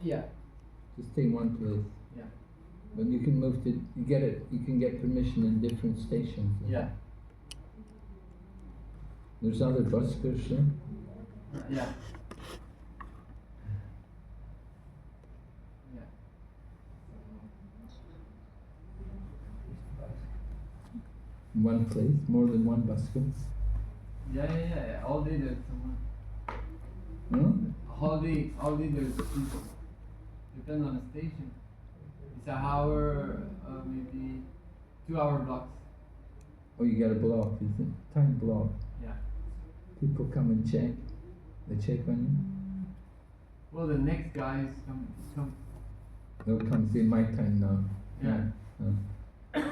Yeah. Just stay in one place. Yeah. But you can move to, you can get permission in different stations. Yeah. There's other buskers, yeah? Yeah. Yeah. One place, more than one busker. Yeah. All day there's someone. Hmm? All day there's people. Depends on the station. It's an hour, maybe 2 hour blocks. Oh, you got a block, is it? Time block. Yeah. People come and check. They check on Well, the next guys come. you. They'll come see my time now. Yeah.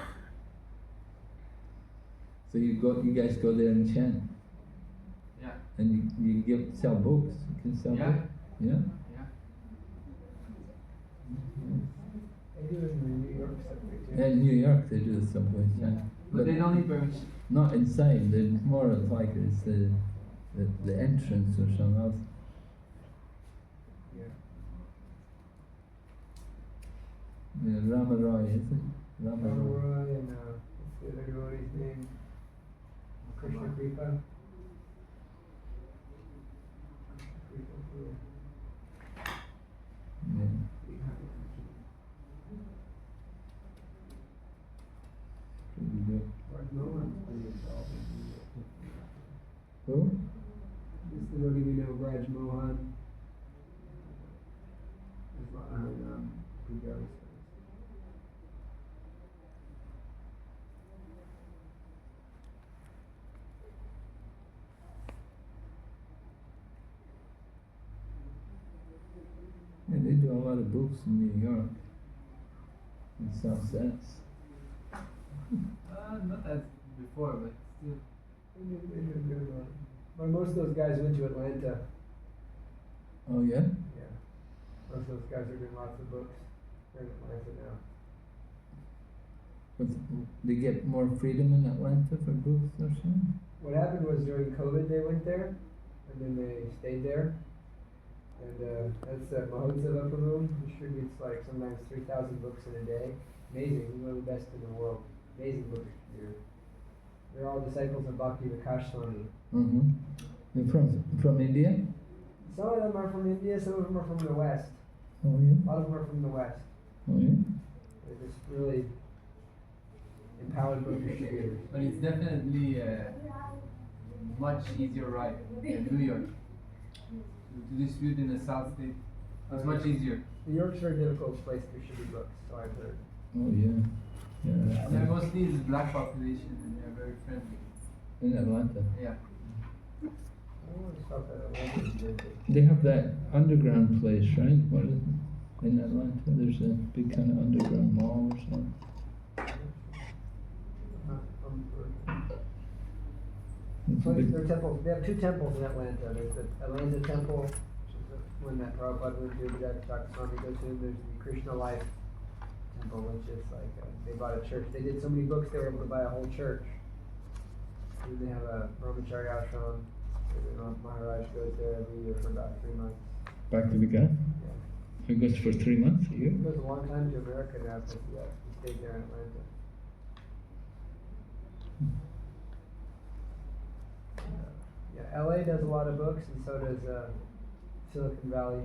So you guys go there and chant. Yeah. And you sell books. You can sell books. Yeah. Yeah. They do it in New York subway too. In New York they do the subway. Yeah. But they don't need permission. Not inside. They're more like it's the entrance or something else. Yeah. Yeah, Ramaroy, is it? Ramaroy. Roy and what's the other devotee's name? Krishna Kripa. Yeah. Pretty good. Who? This devotee we know, Raj Mohan. Is on Pujari service. Yeah, they do a lot of books in New York. And sell sets. Not as before, but still. They do a good one. But most of those guys went to Atlanta. Oh yeah? Yeah. Most of those guys are doing lots of books. They're in Atlanta now. But they get more freedom in Atlanta for books or something? What happened was during COVID they went there, and then they stayed there. And that's Mahotsava Prabhu distributes like sometimes 3,000 books in a day. Amazing, he's one of the best in the world. Amazing book distributor. They're all disciples of Bhakti Vikas Swami. Mm-hmm. They're from India? Some of them are from India, some of them are from the West. Oh yeah? A lot of them are from the West. Oh yeah? They're just really empowered book distributors. But it's definitely much easier ride than New York. To distribute in the South State, it's much easier. New York's a very difficult place to distribute books, so I've heard. Oh yeah. Yeah. And mostly it's black population and they're very friendly. In Atlanta. Yeah. I always thought that Atlanta was very big. They have that underground place, right? What is it? In Atlanta, there's a big kind of underground mall or something. It's a big, Their temples, they have two temples in Atlanta. There's the Atlanta Temple, which is the one that Prabhupada went to, that Dr. Swami goes to. There's the Krishna Life Temple, which is like, they bought a church. They did so many books, they were able to buy a whole church. And they have a brahmachari ashram. Maharaj goes there every year for about 3 months. back to Vikas? Yeah. He goes for 3 months a year? He goes a long time to America now, but yeah, he stayed there in Atlanta. Yeah, LA does a lot of books, and so does Silicon Valley.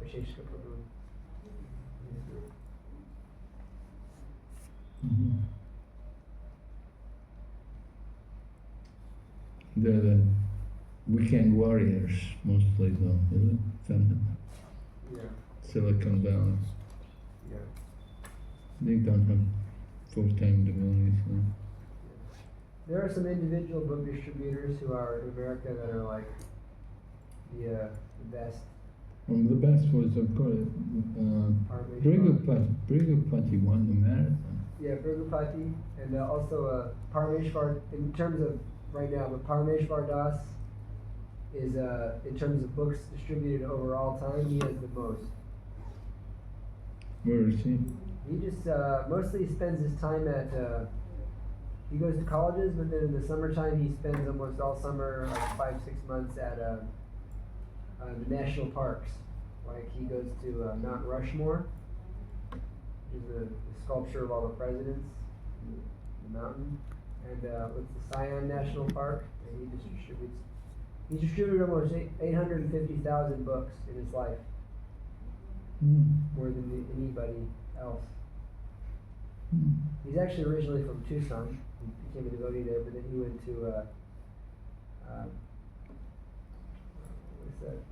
Vaisheshika Prabhu. Mm-hmm. They're the weekend warriors, mostly though, is it? From Yeah, Silicon Valley. yeah. They don't have full-time devotees. So. There are some individual book distributors who are in America that are like the best. The best was, of course, Brigupati won the marathon. Yeah, Brigupati, and also Parameshwar, in terms of right now, but Parameshwar Das is, in terms of books distributed over all time, he has the most. Where is he? He just mostly spends his time at, he goes to colleges, but then in the summertime he spends almost all summer, like 5-6 months at the national parks. Like he goes to Mount Rushmore, which is a sculpture of all the presidents, the mountain, and with the Zion National Park, and he distributed almost 850,000 books in his life, more than anybody else. He's actually originally from Tucson. He became a devotee there, but then he went to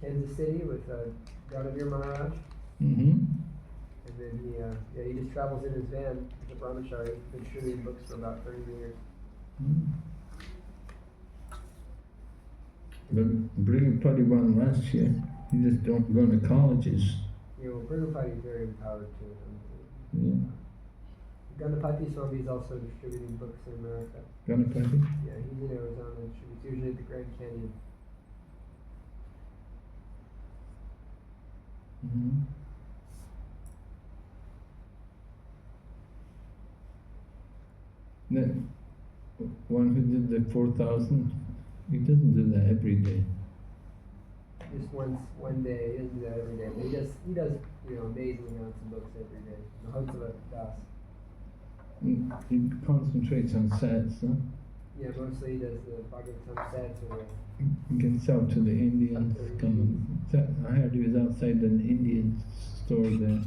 Kansas City with Gaudaveer Maharaj. And then he just travels in his van as a brahmachari. He's been distributing books for about 30 years. But Brigapati won last year. You just don't go to colleges. Yeah, well, Brigapati is very empowered too. Yeah. Ganapati Swami is also distributing books in America. Ganapati? Yeah, he's in Arizona. Distributes usually at the Grand Canyon. Then one who did the 4,000, he doesn't do that every day. Just one day. He doesn't do that every day. But he does amazing amounts of books every day. Mahotsava Das. He concentrates on sets, huh? Yeah, mostly he does the Bhagavatam sets or He can sell to the Indians. I heard he was outside an Indian store there.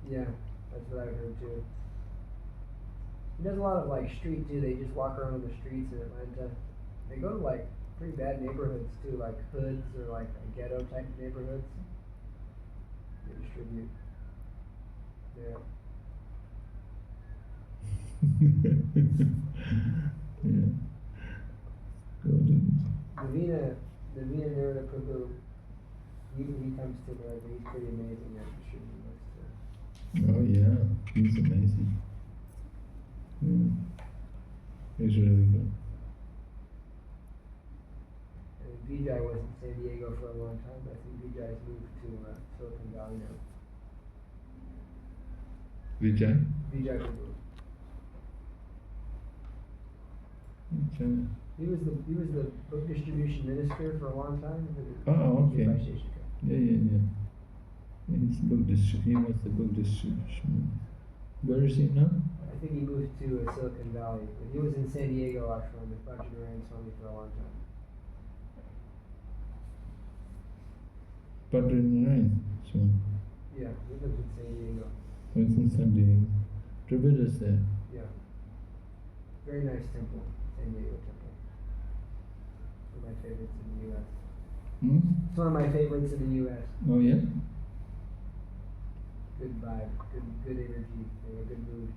yeah, that's what I've heard too. He does a lot of like street too. They just walk around on the streets in Atlanta. They go to like pretty bad neighborhoods too, like hoods or like ghetto type neighborhoods. They distribute there. Yeah. Navina Narada Prabhu, he comes to America. He's pretty amazing at distributing books too. Oh yeah, he's amazing. Yeah. He's really good. And Vijay was in San Diego for a long time. I think Vijay's moved to Silicon Valley now. Vijay? Vijay Prabhu. Okay. He was the book distribution minister for a long time. Oh, okay. By Sheshika. Yeah. He's he was the book distribution. Where is he now? I think he moved to Silicon Valley. But he was in San Diego ashram with Bhajanarayan Swami for a long time. Bhadranarayan. So Yeah, he lives in San Diego. it's in San Diego. Dravida's there. Yeah. Very nice temple, San Diego temple. One of my favorites in the U.S. It's one of my favorites in the U.S. Oh yeah? Good vibe, good energy, good mood.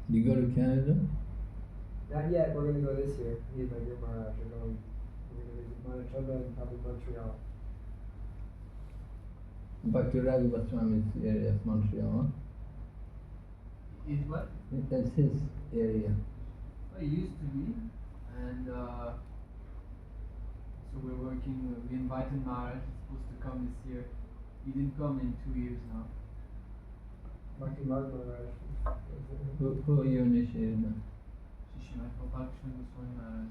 You go to Canada? Not yet. We're gonna go this year. Me and my Guru Maharaj are going. We're gonna visit Manitoba and probably Montreal. Bhakti Raghava Swami's area of Montreal, Is what? huh? That's his area. Well, it used to be, and so we're working. We invited Maharaj. He's supposed to come this year. He didn't come in 2 years now. Bhakti Maharaj. Who are you initiated now? Shishima Gopalakrishna Goswami Maharaj.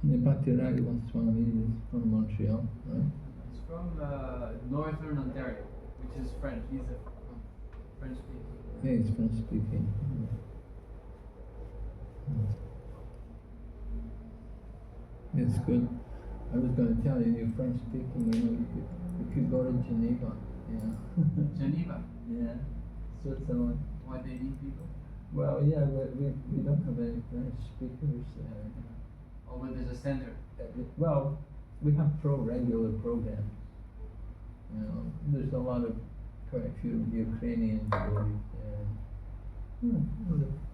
The Bhakti Raghava Swami is from Montreal, right? He's from northern Ontario, which is French. He's a French speaker. Yeah, he's French speaking. It's good. I was going to tell you, you're French speaking, you could go to Geneva. Yeah. Geneva. Yeah. Switzerland. Why they need people? Well, yeah, we don't have any French speakers there. Oh, but there's a center. Well, we have regular programs. You know, there's a lot of quite a few Ukrainian devotees there.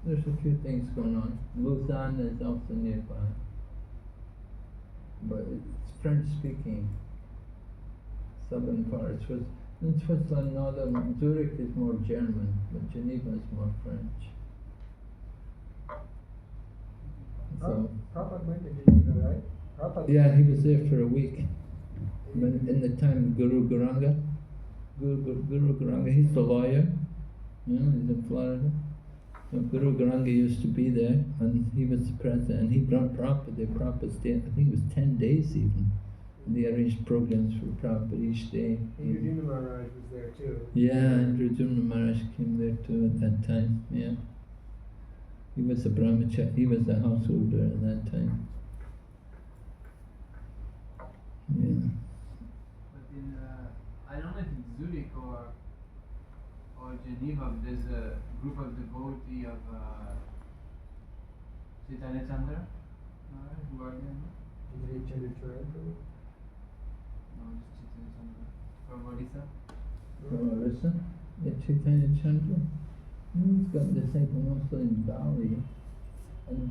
There's a few things going on. Lausanne is also nearby, but it's French speaking. Southern part. In Switzerland, northern Zurich is more German, but Geneva is more French. So, Prabhupada went to Geneva, right? Prabhupada yeah, he was there for a week. In the time of Guru Garanga. Guru Garanga, he's the lawyer. You know, he's in Florida. So Guru Garanga used to be there, and he was the president, and he brought Prabhupada. Prabhupada stayed, I think it was 10 days even. And they arranged programs for Prabhupada each day. Indra Maharaj was there too. Yeah, Indra Maharaj came there too at that time, yeah. He was a brahmachari, he was a householder at that time. Yeah. But in, I don't know if it's Zurich or Geneva, there's a group of devotees of Chaitanya Chandra, who are there, no? Chaitanya Chandra Charan. No, just Chaitanya Chandra. From Odisha. From Orissa? Yeah, Chaitanya Chandra. He's got disciples also in Bali and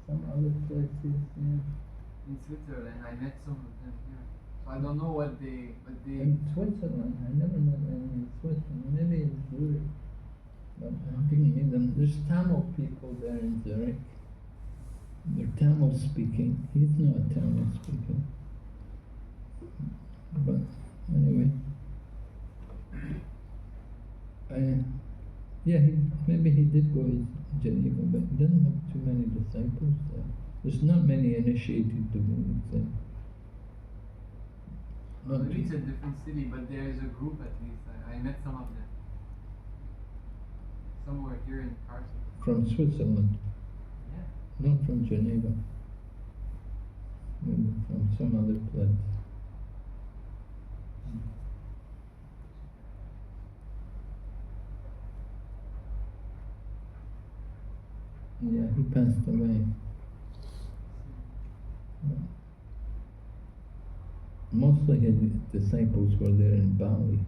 some other places, yeah. In Switzerland, I met some of them here. So I don't know what they. In Switzerland, I never met any in Switzerland, maybe in Zurich. But I didn't meet them. There's Tamil people there in Zurich. They're Tamil speaking. He's not a Tamil speaker. But anyway. Maybe he did go to Geneva, but he doesn't have too many disciples there. There's not many initiated devotees there. Maybe it's a different city, but there is a group at least. I met some of them. Somewhere here in Carson. From Switzerland? Yeah. Not from Geneva. Maybe from some other place. Yeah, he passed away. Mostly his disciples were there in Bali.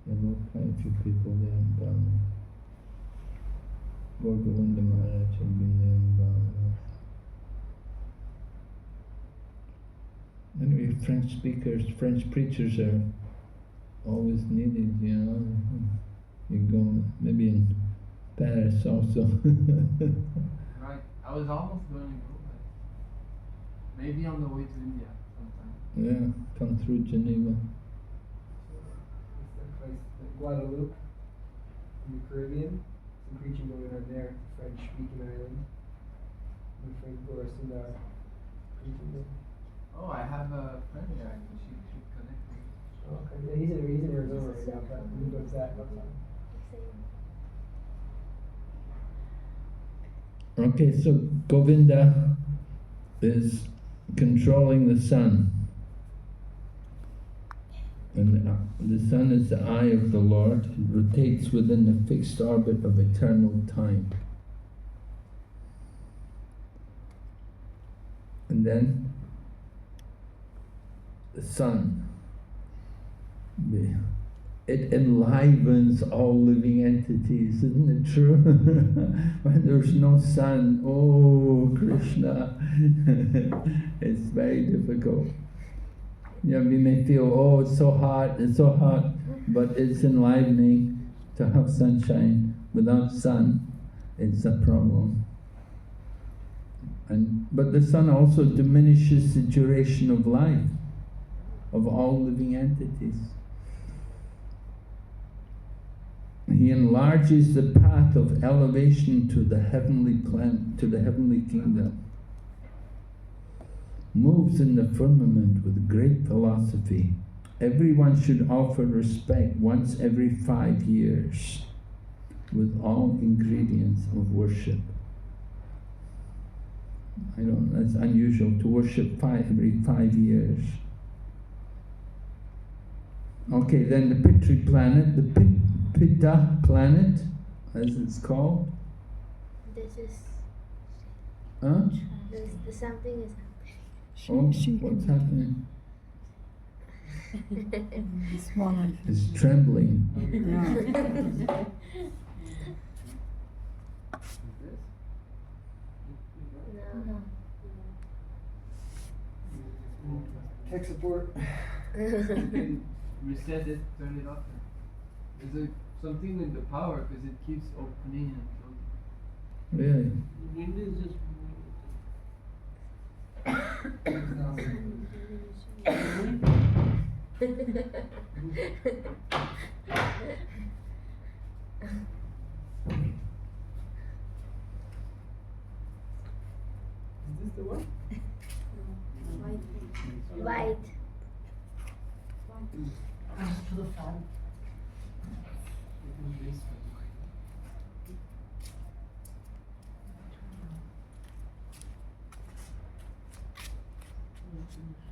There were quite a few people there in Bali. Govinda Maharaj had been there in Bali. Anyway, French speakers, French preachers are always needed, you know. You go maybe in Paris also. Right. I was almost going to go, but maybe on the way to India sometime. Yeah, come through Geneva. It's that place, Guadeloupe, in the Caribbean. Some preaching going on there, French-speaking island. My friend Laura Sundar preaching there. Oh, I have a friend there. I think she should connect me. Oh, okay. Yeah, he's in Arizona right now, but we go to that all the time. Okay, so Govinda is controlling the sun. And the sun is the eye of the Lord. It rotates within the fixed orbit of eternal time. And then the sun, it enlivens all living entities, isn't it true? When there's no sun, oh Krishna, it's very difficult. You know, we may feel, oh, it's so hot, but it's enlivening to have sunshine. Without sun, it's a problem. But the sun also diminishes the duration of life of all living entities. He enlarges the path of elevation to the heavenly planet, to the heavenly kingdom. Moves in the firmament with great philosophy. Everyone should offer respect once every 5 years with all ingredients of worship. That's unusual to worship every 5 years. Okay, then the Pitri planet, the Pitta planet, as it's called. This is... Huh? The something is What's happening? Swallowed. It's trembling. Yeah. No. Tech support. You can reset it, turn it off. There's something with the power because it keeps opening and closing. Really? Windows just White. To the fan.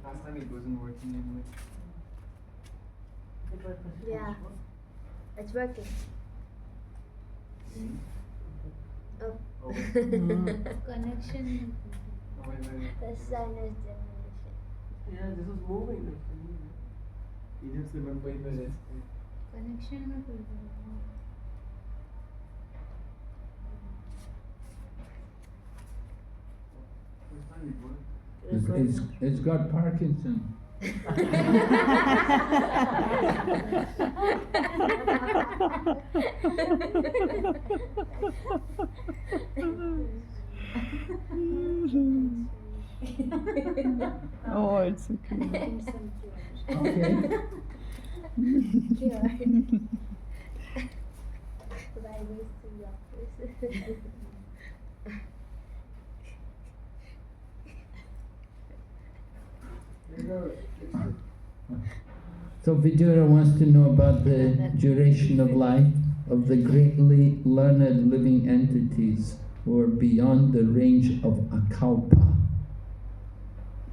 Last time it wasn't working anyway. Yeah. It's working. Oh. Oh, Connection. Oh, wait. The sun is diminution. Yeah, this is moving. इधर से बन पाई तो जैसे Connection में कोई It's got Parkinson. Oh, it's okay. Okay. By these two doctors. So Vidura wants to know about the duration of life of the greatly learned living entities who are beyond the range of akalpa.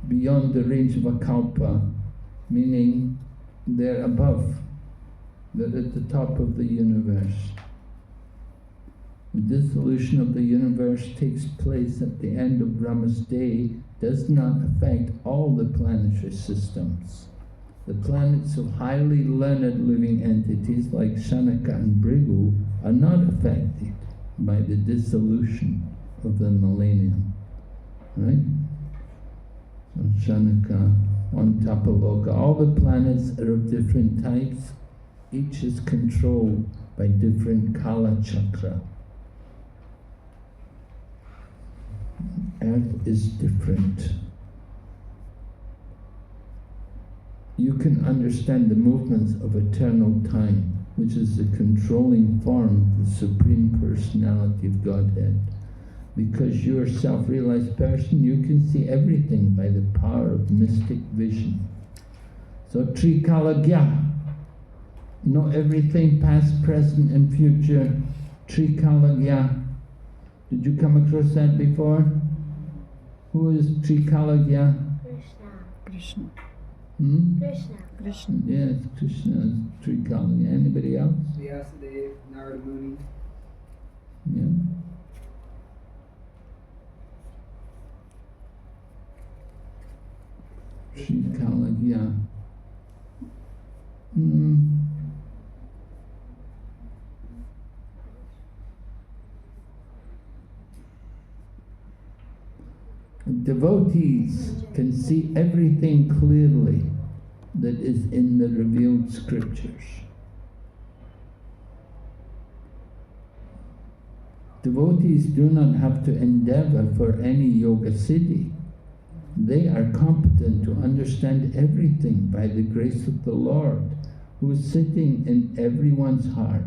Beyond the range of akalpa, meaning they're above, they're at the top of the universe. The dissolution of the universe takes place at the end of Brahma's day, does not affect all the planetary systems. The planets of highly learned living entities like Shanaka and Bhrigu are not affected by the dissolution of the millennium. Right? So Shanaka, Antapaloka, all the planets are of different types. Each is controlled by different Kala Chakra. Earth is different. You can understand the movements of eternal time, which is the controlling form of the Supreme Personality of Godhead. Because you're a self-realized person, you can see everything by the power of mystic vision. So Trikalagya, know everything past, present and future. Trikalagya. Did you come across that before? Who is Trikalagya? Krishna. Krishna. Krishna. Krishna. Yes, Krishna is Trikalagya. Anybody else? Vyasadeva, Narada Muni. Yeah. Trikalagya. Devotees can see everything clearly that is in the revealed scriptures. Devotees do not have to endeavor for any yoga siddhi. They are competent to understand everything by the grace of the Lord, who is sitting in everyone's heart.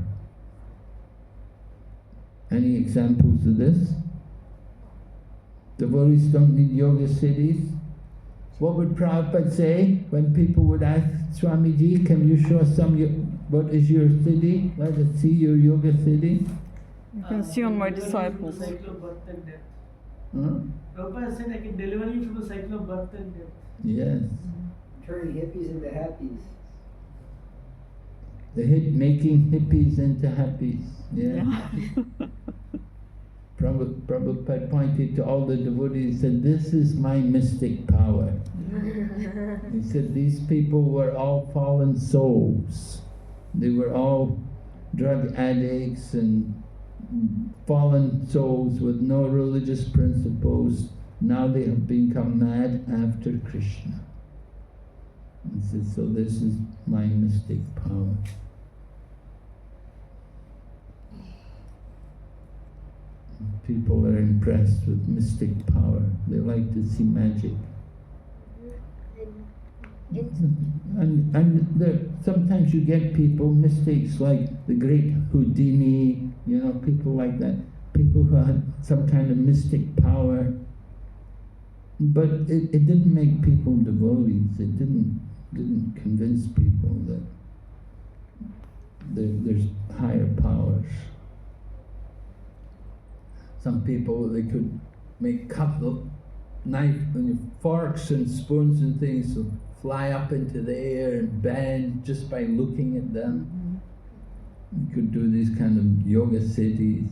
Any examples of this? Devotees don't need yoga siddhis. What would Prabhupada say when people would ask, Swamiji, can you show us what is your siddhi? Let us see your yoga siddhi. You can see on my disciples. The cycle of birth and death. Huh? Prabhupada said, I can deliver you from the cycle of birth and death. Yes. Turning hippies into happies. Making hippies into happies. Yeah. Yeah. Prabhupada pointed to all the devotees and said, this is my mystic power. He said, these people were all fallen souls. They were all drug addicts and fallen souls with no religious principles. Now they have become mad after Krishna. He said, so this is my mystic power. People are impressed with mystic power. They like to see magic. And sometimes you get people, mystics like the great Houdini, people like that, people who had some kind of mystic power. But it didn't make people devotees. It didn't convince people that there's higher powers. Some people, they could make knife and forks and spoons and things will fly up into the air and bend just by looking at them. You could do these kind of yoga siddhis.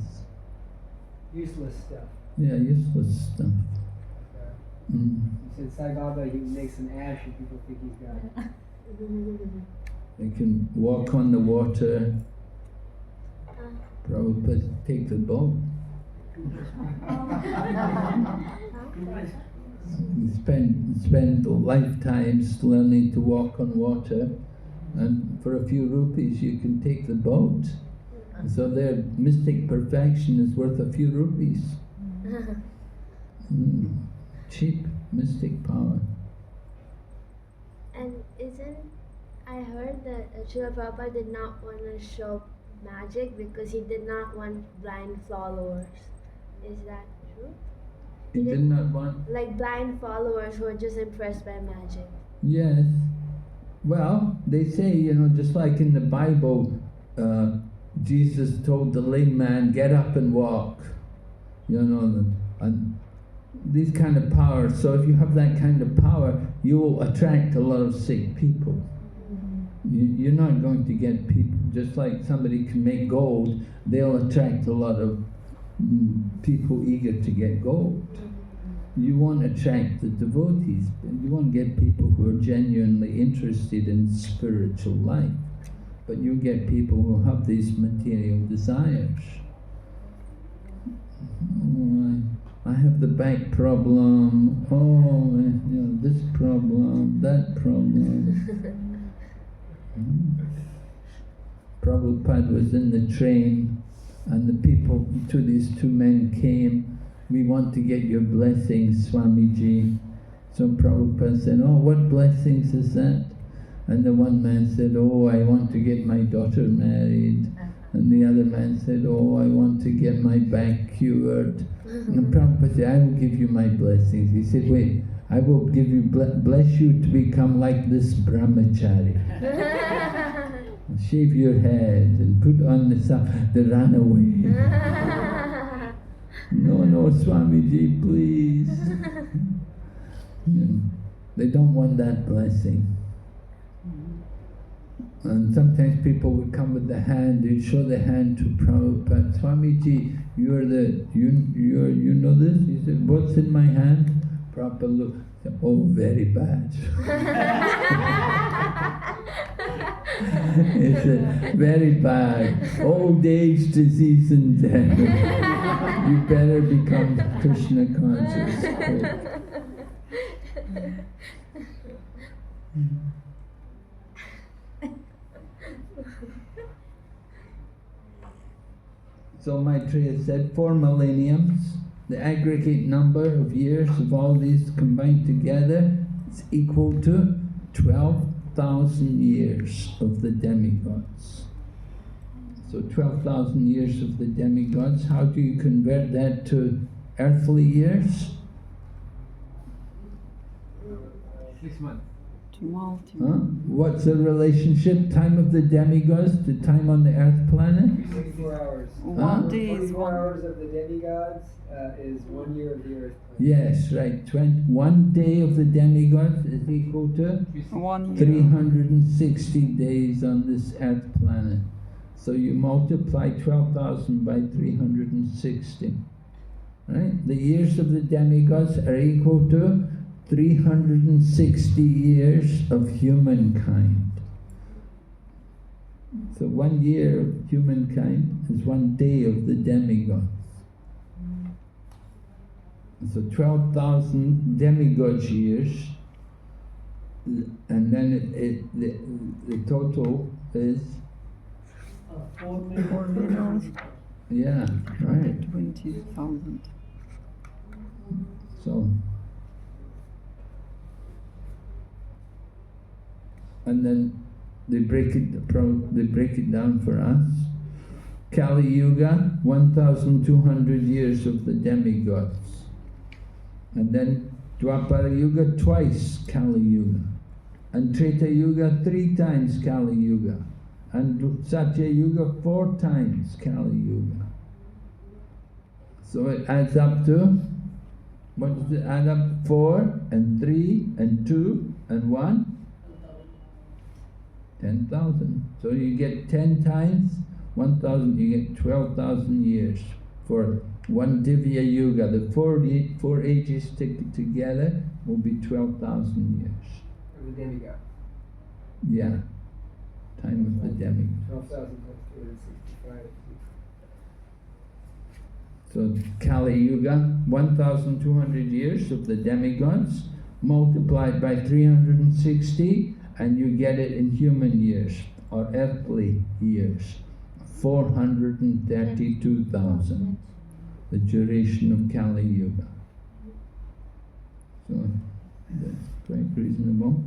Useless stuff. Yeah, useless stuff. You said Sai Baba, he makes an ash and people think he's got it. They can walk on the water. Prabhupada take the boat. You spend lifetimes learning to walk on water, and for a few rupees you can take the boat. So their mystic perfection is worth a few rupees. Cheap mystic power. And I heard that Srila Prabhupada did not want to show magic because he did not want blind followers. Is that true? He did not want... Like blind followers who are just impressed by magic. Yes. Well, they say, just like in the Bible, Jesus told the lame man, get up and walk. And these kind of powers. So if you have that kind of power, you will attract a lot of sick people. You're not going to get people, just like somebody can make gold, they'll attract a lot of people eager to get gold. You won't attract the devotees, you won't get people who are genuinely interested in spiritual life, but you get people who have these material desires. Oh, I have the back problem, this problem, that problem. Prabhupada was in the train and the people, these two men came, we want to get your blessings, Swamiji. So Prabhupada said, oh, what blessings is that? And the one man said, oh, I want to get my daughter married. And the other man said, oh, I want to get my back cured. And Prabhupada said, I will give you my blessings. He said, wait, I will give you, bless you to become like this brahmachari. Shave your head and put on the runaway. No, Swamiji, please. They don't want that blessing. And sometimes people would come with the hand, they'd show the hand to Prabhupada. Swamiji, you know this? He said, what's in my hand? Prabhupada looked, oh, very bad. He said, very bad. Old age, disease and death. You better become Krishna conscious. So Maitreya said, 4 millenniums, the aggregate number of years of all these combined together is equal to 12,000 years of the demigods. So 12,000 years of the demigods, how do you convert that to earthly years? 6 months. What's the relationship, time of the demigods to time on the earth planet? 24 hours. 1 day is 24 hours of the demigods is 1 year of the earth planet. Yes, right. 1 day of the demigods is equal to 1 year. 360 days on this earth planet. So you multiply 12,000 by 360. Right? The years of the demigods are equal to 360 years of humankind. So 1 year of humankind is 1 day of the demigods. So 12,000 demigod years, and then the total is 4 4 million, yeah, right. 20,000. So, and then they break it down for us. Kali Yuga, 1,200 years of the demigods. And then Dwapara Yuga twice Kali Yuga, and Treta Yuga 3 times Kali Yuga, and Satya Yuga 4 times Kali Yuga. So it adds up to, what does it add up? 4 and 3 and 2 and 1? 10,000. So you get 10 times 1,000, you get 12,000 years for one Divya Yuga. The four ages together will be 12,000 years. The demigod. Yeah, time of the demigod. 12,000 plus 265. So Kali Yuga, 1,200 years of the demigods, multiplied by 360, and you get it in human years, or earthly years, 432,000, the duration of Kali Yuga. So that's quite reasonable.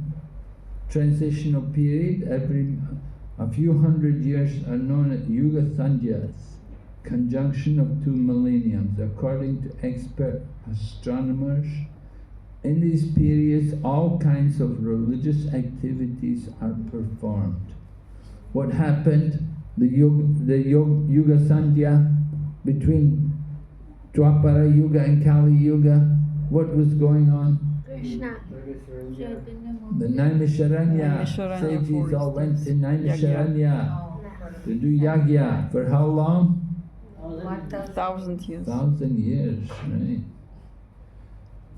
Transitional period, a few hundred years are known as Yuga Sandhyas, conjunction of 2 millenniums, according to expert astronomers. In these periods, all kinds of religious activities are performed. What happened? The Yuga Sandhya between Dwapara Yuga and Kali Yuga, what was going on? Krishna. The Naimisharanya Naimisharanya sages all went to foresters. Naimisharanya to do yagya. For how long? 1,000 years. 1,000 years, right?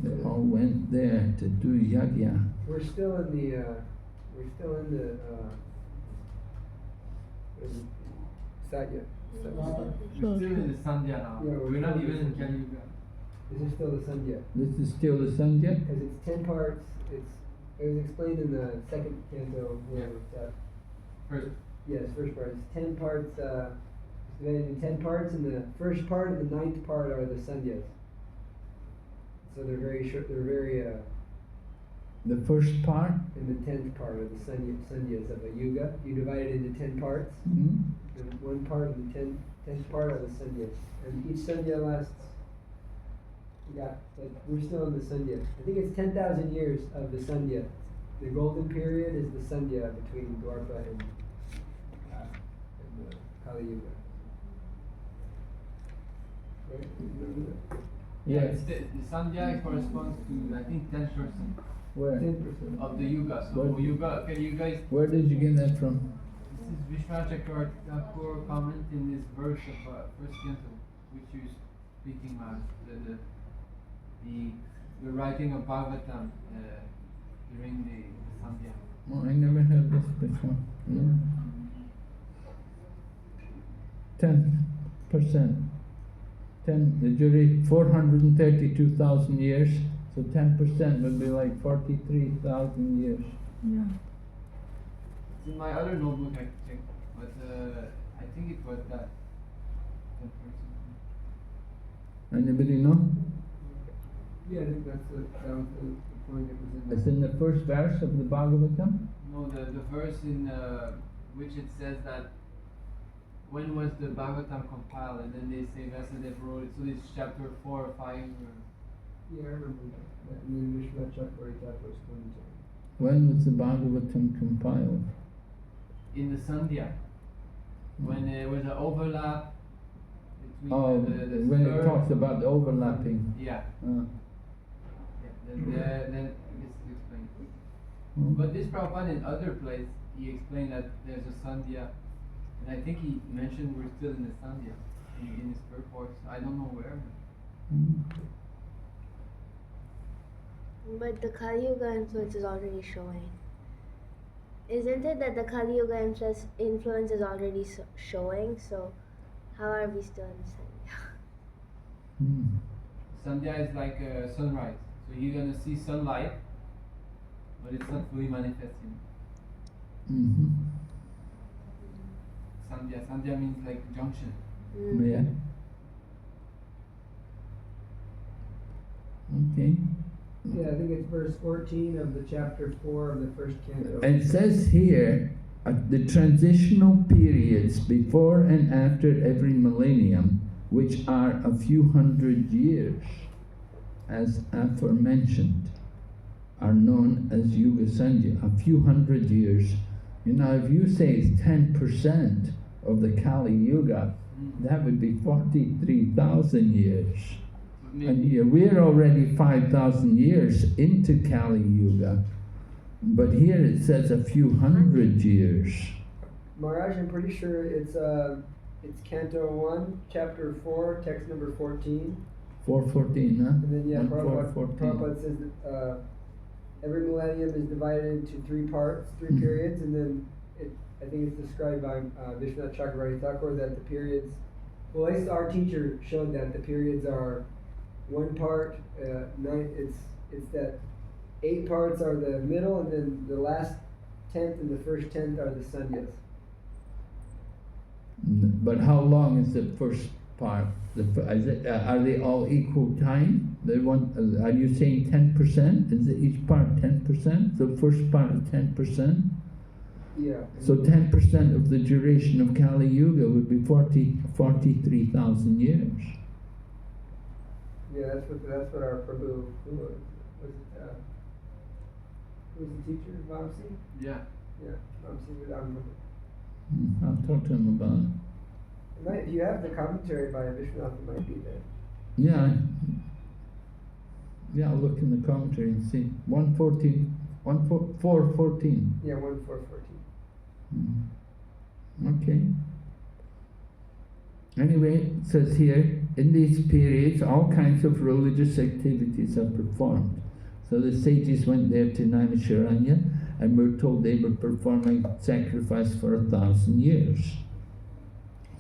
They all went there to do yagya. We're still in the Satya. We're still in the Sandhya now. Yeah, we're not even in Kali Yuga. This is still the Sandhya. This is still the Sandhya? Because it's 10 parts. It was explained in the second canto. Where First. yes, first part. It's 10 parts. It's divided in 10 parts, and the first part and the 9th part are the Sandhyas. So they're very short. They're very. The first part? In the 10th part of the Sandhyas of a yuga, you divide it into 10 parts. Mm-hmm. And one part of the 10th part are the Sandhyas, and each Sandhya lasts. We're still in the Sandhya. I think it's 10,000 years of the Sandhya. The golden period is the Sandhya between Dwarpa and Kali Yuga. Right? Remember that? Yes. The Sandhya corresponds to, I think, 10% Where? 10%. of the Yuga. So What? Yuga, Kali Yuga is. Where did you get that from? This is Vishwanath Chakravarti comment in this verse of first canto, which you're speaking about. The writing of Bhagavatam during the Sandhya. Oh, I never heard this before. No. 10%. 10, the jury, 432,000 years, so 10% would be like 43,000 years. Yeah. It's in my other notebook I checked, but I think it was that 10%. Anybody know? Yeah, I think that was the point that was in It's in the first verse of the Bhagavatam. No, the verse in which it says that when was the Bhagavatam compiled, and then they say Vasudev wrote it, so it's chapter 4 or 5. Or Yeah, I remember that. And then Vishwanath Chakravarti was 22. When was the Bhagavatam compiled? in the Sandhya, when there was an overlap between Oh, the when it third- talks about the overlapping. Yeah, Uh, then it's explained. hmm. But this Prabhupada in other place, he explained that there's a Sandhya, and I think he mentioned we're still in the Sandhya in his purports. I don't know where. Hmm. But the Kali Yuga influence is already showing. Isn't it that the Kali Yuga influence is already showing? So, how are we still in Sandhya? Hmm. Sandhya is like a sunrise, so you're gonna see sunlight, but it's not fully manifesting. Mhm. Sandhya means like junction. Yeah. Okay. Yeah, I think it's verse 14 of the chapter 4 of the first canto. It says here, the transitional periods before and after every millennium, which are a few hundred years, as aforementioned are known as Yuga Sandhya, a few hundred years. You know, if you say it's 10% of the Kali Yuga, that would be 43,000 years. And we're already 5,000 years into Kali Yuga, but here it says a few hundred years. Maharaj, I'm pretty sure it's Canto 1, Chapter 4, text number 14. 414, huh? And then, yeah, And Prabhupada says that every millennium is divided into three parts, three periods, and then I think it's described by Vishwanath Chakravarti Thakur that the periods, well, at least our teacher showed that the periods are one part, it's that 8 parts are the middle, and then the last 10th and the first 10th are the sandhyas. But how long is the first part? Are they all equal time? Are you saying 10%? Is it each part 10%? The first part is 10%? Yeah. So 10% of the duration of Kali Yuga would be 43,000 years. Yeah, that's what our Prabhu, who was the teacher? Vamsi? Yeah. Yeah, Vamsi would remember. I'll talk to him about it. If you have the commentary by Vishwanath, it might be there. Yeah, I'll look in the commentary and see. 414. Yeah, 1414. Okay. Anyway, it says here, in these periods, all kinds of religious activities are performed. So the sages went there to Naimisharanya, and we're told they were performing sacrifice for 1,000 years.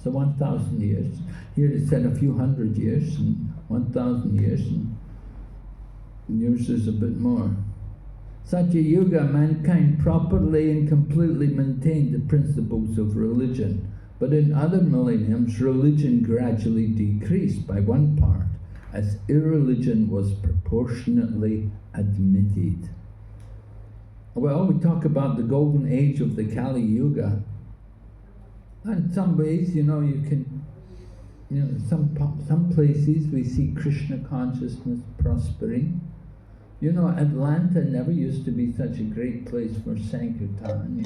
So 1,000 years. Here it said a few hundred years, and 1,000 years, and yours is a bit more. Satya Yuga, mankind properly and completely maintained the principles of religion. But in other millenniums, religion gradually decreased by one part, as irreligion was proportionately admitted. Well, we talk about the golden age of the Kali Yuga. And in some ways, some places we see Krishna consciousness prospering. Atlanta never used to be such a great place for Sankirtan,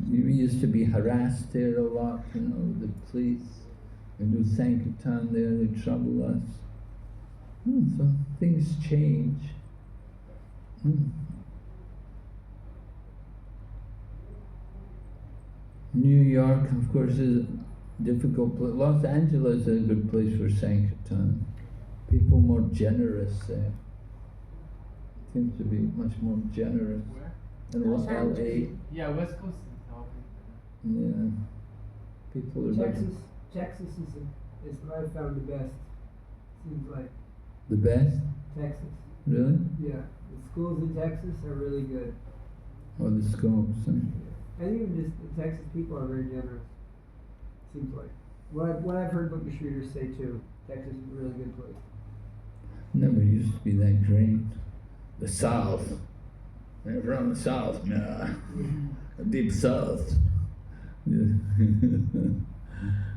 We used to be harassed there a lot, the police. We do Sankirtan there, they trouble us. So things change. New York, of course, is a difficult place. Los Angeles is a good place for Sankirtan. People more generous there. Seems to be much more generous. Where? In Los Angeles. LA. Yeah, West Coast is South. Yeah. People are Texas is what I found the best. Seems like the best? Texas. Really? Yeah, the schools in Texas are really good. Or the schools? And even just the Texas people are very generous. Seems like what I've heard Bhakti readers say too. Texas is a really good place. Never used to be that great. The South. They're from the South, man. The deep South. Maharaj,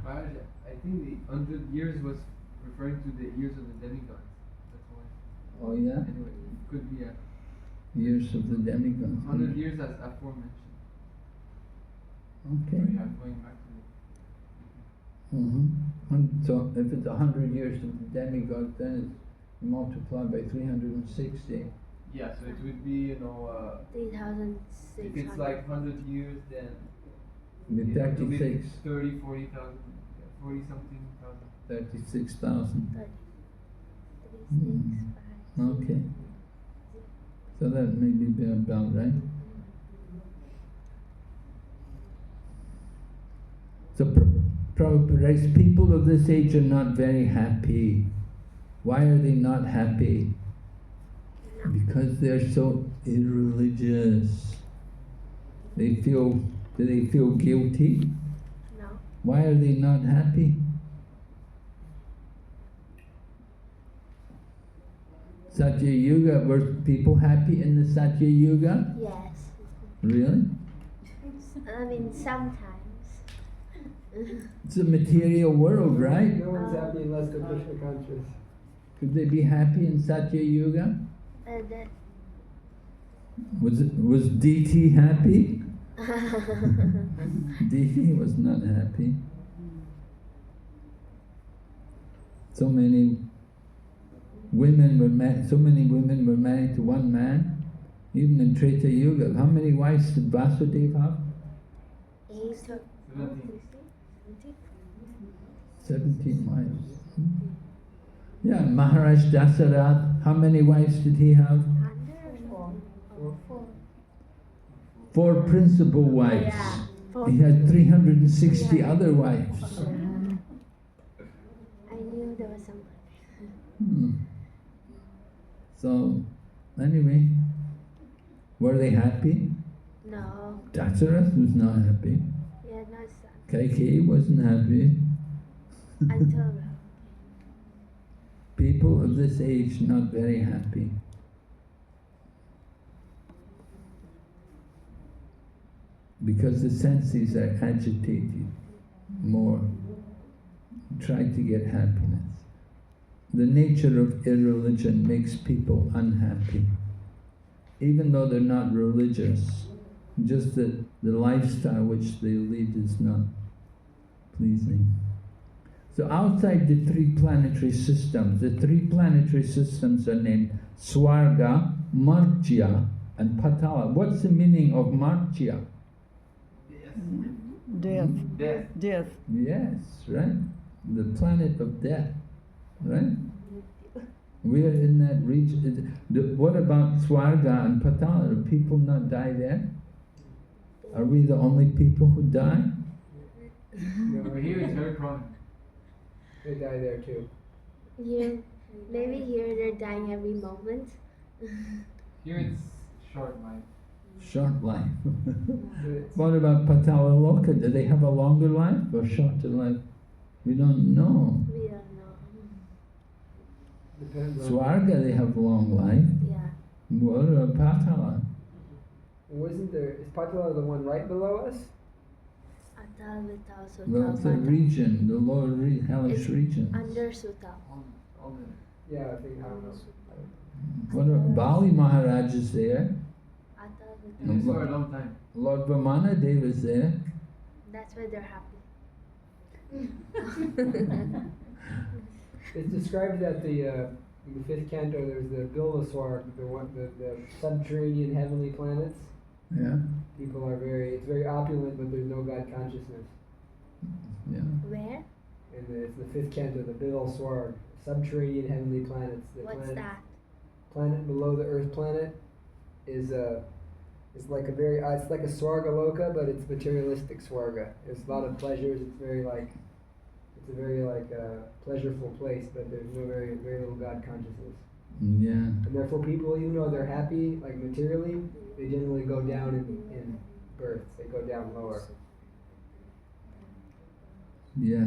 I think the 100 years was referring to the years of the demigods. That's why. Oh yeah? Anyway, it could be Years of the demigods. 100 years as aforementioned. Okay. So yeah, going back to So if it's 100 years of the demigods, then it's multiplied by 360. yeah, so it would be 3,600. if it's like 100 years, then It'd be it would be 36. 30, 40,000, 40 something thousand. 36,000. 36, Okay. So that may be about right. So Prabhupada writes, people of this age are not very happy. Why are they not happy? Because they're so irreligious. Do they feel guilty? No. Why are they not happy? Satya Yuga, were people happy in the Satya Yuga? Yes. Really? I mean, sometimes. It's a material world, right? No one's happy unless they're Krishna conscious. Could they be happy in Satya Yuga? That Was Diti happy? Diti was not happy. So many women were married to one man. Even in Treta Yuga, how many wives did Vasudeva have? 17 wives. Yeah, Maharaj Dasarath, how many wives did he have? 4 principal wives. Yeah. He had 360 other wives. I knew there was someone. So, anyway, were they happy? No. Dasarath was not happy. Yeah, no son. Kaikeyi wasn't happy. Until People of this age not very happy. Because the senses are agitated more, try to get happiness. The nature of irreligion makes people unhappy. Even though they're not religious, just that the lifestyle which they lead is not pleasing. So outside the 3 planetary systems, the 3 planetary systems are named Swarga, Martya and Patala. What's the meaning of Martya? Death. Death. Death. Yes, right? The planet of death, right? We are in that region. What about Swarga and Patala? Do people not die there? Are we the only people who die? Over here it's very chronic. They die there too. here, maybe here they're dying every moment. Here it's short life. Short life. What about Patala Loka? Do they have a longer life or shorter life? We don't know. We don't know. Depends on. Swarga, they have long life. Yeah. What about Patala? Wasn't there? Is Patala the one right below us? Atal, Vital, Sutal, Well, it's a Vatal. region, the lower hellish It's regions. Under Sutal. All the Yeah, I think I don't know. What about Bali Maharaj is there? Atal, and Vital. it's for a long time. Lord Vamana Dev is there. That's why they're happy. It's described that in the 5th canto there's the Bilaswar, the subterranean heavenly planets. Yeah, People are it's very opulent, but there's no God consciousness. yeah. Where? And it's the 5th canto, the Bilaswar, subterranean heavenly planets. The What's that? planet below the Earth planet is it's like a Swarga Loka, but it's materialistic Swarga. There's a lot of pleasures. It's a very pleasureful place, but there's no very little God consciousness. Yeah. And therefore, people, even though they're happy, like materially, they generally go down in births. They go down lower. Yeah,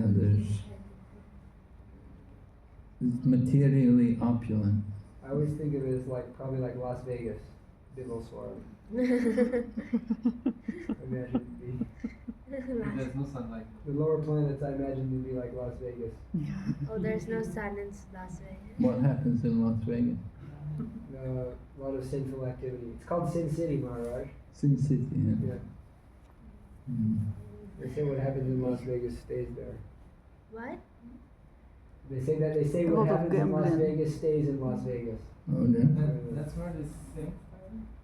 it's materially opulent. I always think of it as probably like Las Vegas, Bilaswar. Imagine There's no sunlight. the lower planets. I imagine would be like Las Vegas. Oh, there's no sun in Las Vegas. What happens in Las Vegas? A lot of sinful activity. It's called Sin City, Maharaj. Sin City, yeah. Yeah. Mm. They say what happens in Las Vegas stays there. What? They say A what lot of happens in Las gambling. Vegas stays in Las Vegas. Oh, yeah. That's where this thing.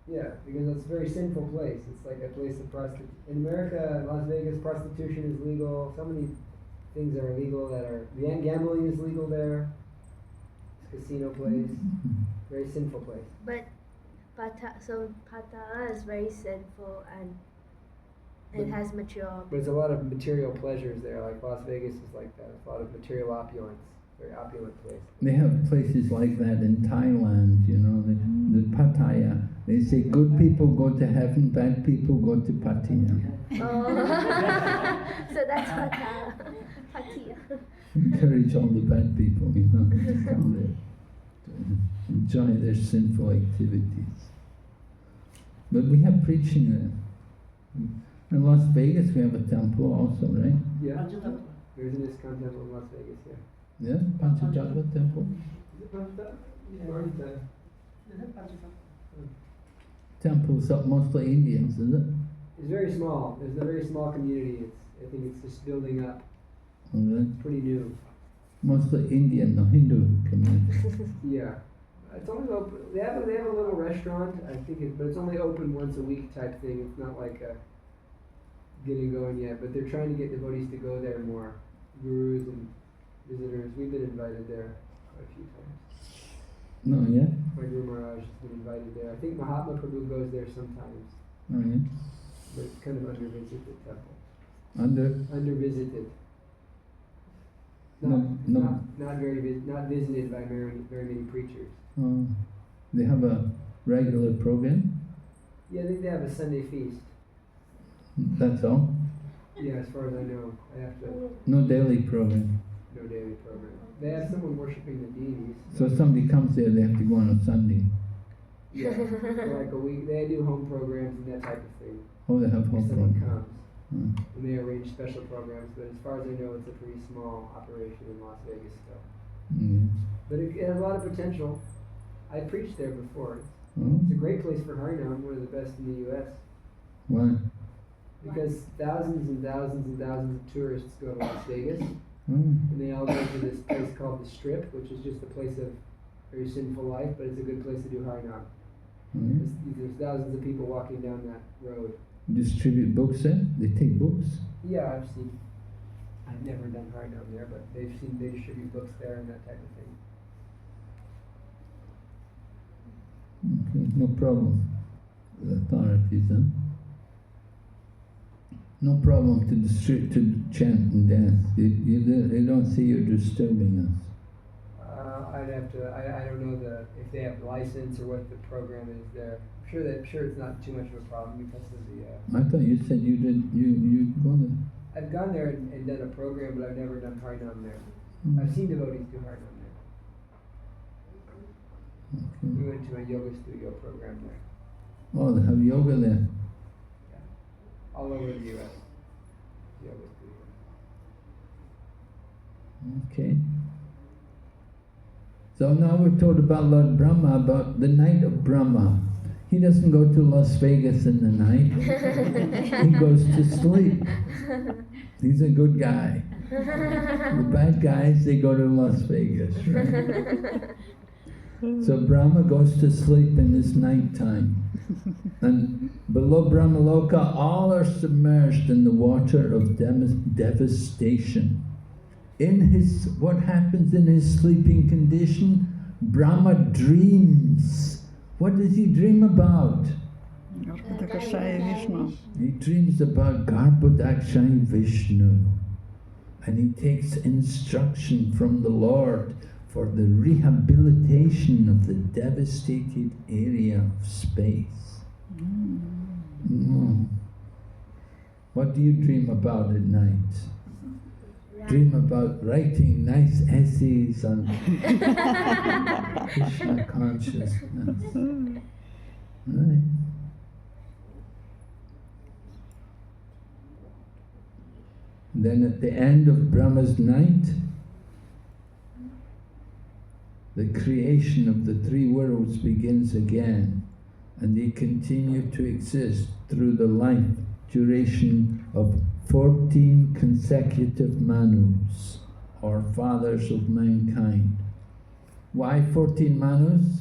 Yeah, because it's a very sinful place. It's like a place of prostitution. In America, Las Vegas, prostitution is legal. So many things are illegal gambling is legal there. It's a casino place. Very sinful place. But Patala is very sinful and it But- has material. But there's a lot of material pleasures there. Like Las Vegas is like that. It's a lot of material opulence. Very opulent place. They have places like that in Thailand, you know, the Pattaya. They say good people go to heaven, bad people go to Pattaya. Oh, so that's Patala. Patia. Encourage all the bad people, you know, to come there to enjoy their sinful activities. But we have preaching there. In Las Vegas we have a temple also, right? Yeah. There's an ISKCON temple in Las Vegas, yeah. Yeah, Panchajatva temple. Is it Bhakti? Yeah, Bhakti. Is it Bhakti? Temple's up mostly Indians, is it? It's very small. There's a very small community. I think it's just building up. Okay. It's pretty new. Mostly Indian, no Hindu community. Yeah. It's only open. They have a little restaurant. I think but it's only open once a week type thing. It's not like getting going yet. But they're trying to get devotees to go there more. Gurus and visitors. We've been invited there quite a few times. No, yeah? My Guru Maharaj has been invited there. I think Mahatma Prabhu goes there sometimes. Oh, yeah. But it's kind of under-visited temple. Under-visited. Not visited by very many preachers. They have a regular program? Yeah, I think they have a Sunday feast. That's all? Yeah, as far as I know. I have to. No daily program. No daily program. They have someone worshiping the deities. So if somebody comes there, they have to go on a Sunday. Yeah, for like a week. They do home programs and that type of thing. Oh, they have If home someone program. comes. Hmm. And they arrange special programs, but as far as I know, it's a pretty small operation in Las Vegas still. Yeah. But it has a lot of potential. I preached there before. Oh, It's a great place for Harinam, one of the best in the U.S. why? Because thousands and thousands and thousands of tourists go to Las Vegas, Oh, and they all go to this place called the Strip, which is just a place of very sinful life, but it's a good place to do Harinam. yeah. There's thousands of people walking down that road. Distribute books there? They take books? Yeah, I've seen. I've never done Harinam there, but they distribute books there and that type of thing. Okay, no problem. The authorities, huh? No problem to chant and dance. They don't see you disturbing us. I'd have to. I don't know if they have license or what the program is there. I'm sure it's not too much of a problem because of the. I thought you said you go there. I've gone there and done a program, but I've never done Harinam there. Hmm. I've seen devotees do Harinam there. We Okay. went to a yoga studio program there. Oh, they have yoga there. All over the U.S. Yoga studio. Okay. So now we're told about Lord Brahma, about the night of Brahma. He doesn't go to Las Vegas in the night. He goes to sleep. He's a good guy. The bad guys, they go to Las Vegas, right? So Brahma goes to sleep in his night time. And below Brahmaloka, all are submerged in the water of devastation. What happens in his sleeping condition? Brahma dreams. What does he dream about? He dreams about Garbhodakshaya Vishnu. And he takes instruction from the Lord for the rehabilitation of the devastated area of space. What do you dream about at night? Dream about writing nice essays on Krishna consciousness. Right. Then at the end of Brahma's night, the creation of the three worlds begins again, and they continue to exist through the life duration of 14 consecutive Manus, or fathers of mankind. Why 14 Manus?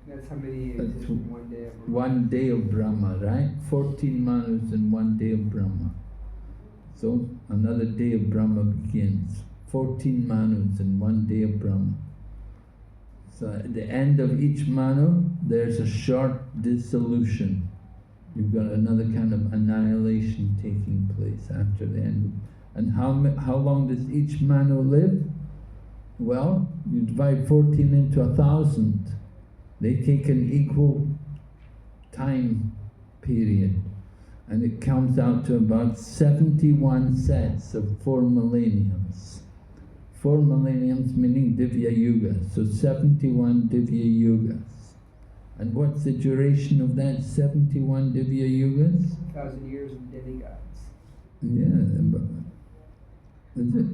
That's how many exist in one day of Brahma. One day of Brahma, right? 14 Manus in one day of Brahma. So another day of Brahma begins. 14 Manus in one day of Brahma. So at the end of each Manu, there's a short dissolution. You've got another kind of annihilation taking place after the end. And how long does each Manu live? Well, you divide 14 into 1,000. They take an equal time period. And it comes out to about 71 sets of 4 millenniums. 4 millenniums meaning Divya Yuga, so 71 Divya Yugas. And what's the duration of that 71 Divya Yugas? 1,000 years of demigods. Yeah, is it?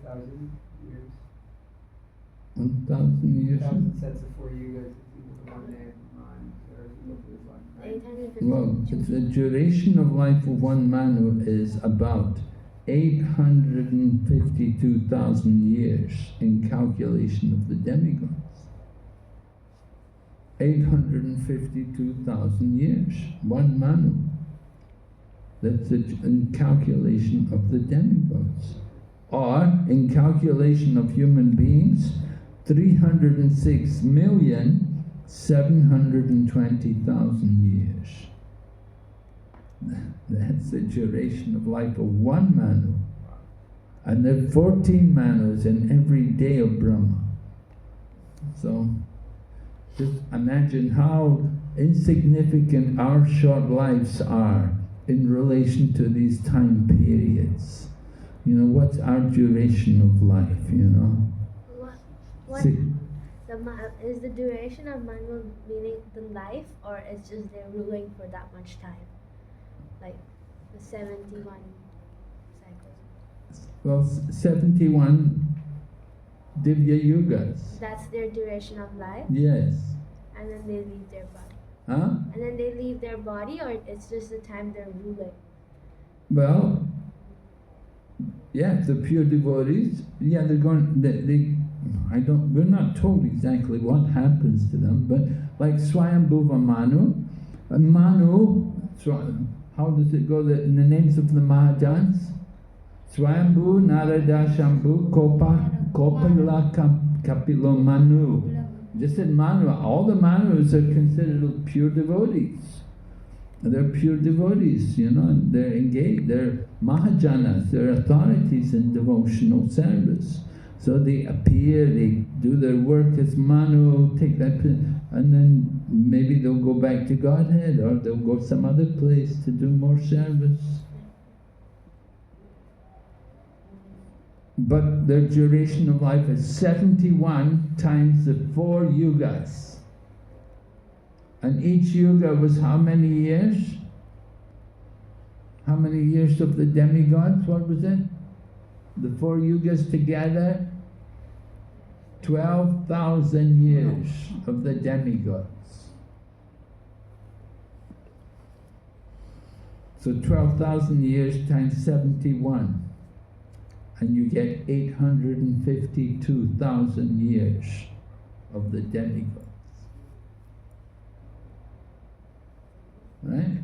1,000 years. 1,000 years. 1,000 sets of 4 yugas is equal to 1 day of Brahman, or is equal to this one, right? 850. Well, the duration of life of one Manu is about 852,000 years in calculation of the demigods. 852,000 years, one Manu. That's in calculation of the demigods. Or, in calculation of human beings, 306,720,000 years. That's the duration of life of one Manu. And there are 14 Manus in every day of Brahma. So, just imagine how insignificant our short lives are in relation to these time periods. You know, what's our duration of life, you know? What is the duration of Manu meaning the life, or it's just they're ruling for that much time? Like the 71 cycles? Well, 71 Divya Yugas. That's their duration of life? Yes. And then they leave their body. Huh? And then they leave their body, or it's just the time they're ruling? Well, yeah, the pure devotees, yeah, they're going, we're not told exactly what happens to them, but like Swayambhuva Manu, how does it go in the names of the Mahajans? Swayambhu, Narada, Shambhu, Kopala, Kapilo, Manu. Just said Manu, all the Manus are considered pure devotees. They're pure devotees, you know, and they're engaged, they're Mahajanas, they're authorities in devotional service. So they appear, they do their work as Manu, take that, and then maybe they'll go back to Godhead, or they'll go some other place to do more service. But their duration of life is 71 times the 4 yugas. And each yuga was how many years? How many years of the demigods? What was it? The 4 yugas together? 12,000 years of the demigods. So 12,000 years times 71. And you get 852,000 years of the demigods. Right?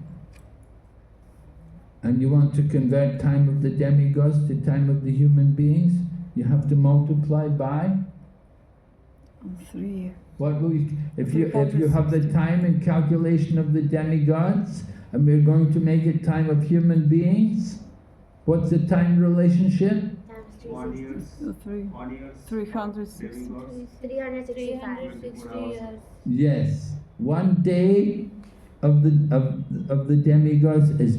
And you want to convert time of the demigods to time of the human beings, you have to multiply by 3. what will you, if you have the time and calculation of the demigods, and we're going to make it time of human beings, what's the time relationship? 1 year. 360. 365 years. Yes, 1 day of the demigods is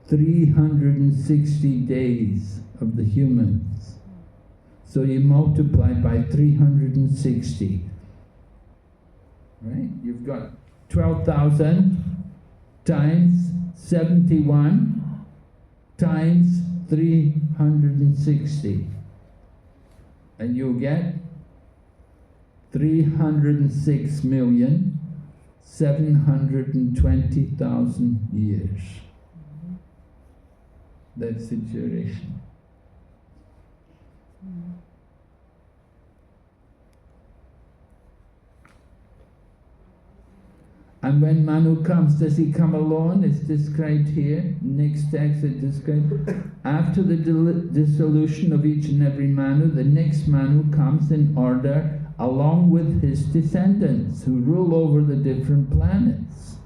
360 days of the humans. So you multiply by 360. Right? You've got 12,000 times 71 times 360. And you'll get 306,720,000 years. That's the duration. And when Manu comes, does he come alone? It's described here. Next text it describes. After the dissolution of each and every Manu, the next Manu comes in order along with his descendants who rule over the different planets.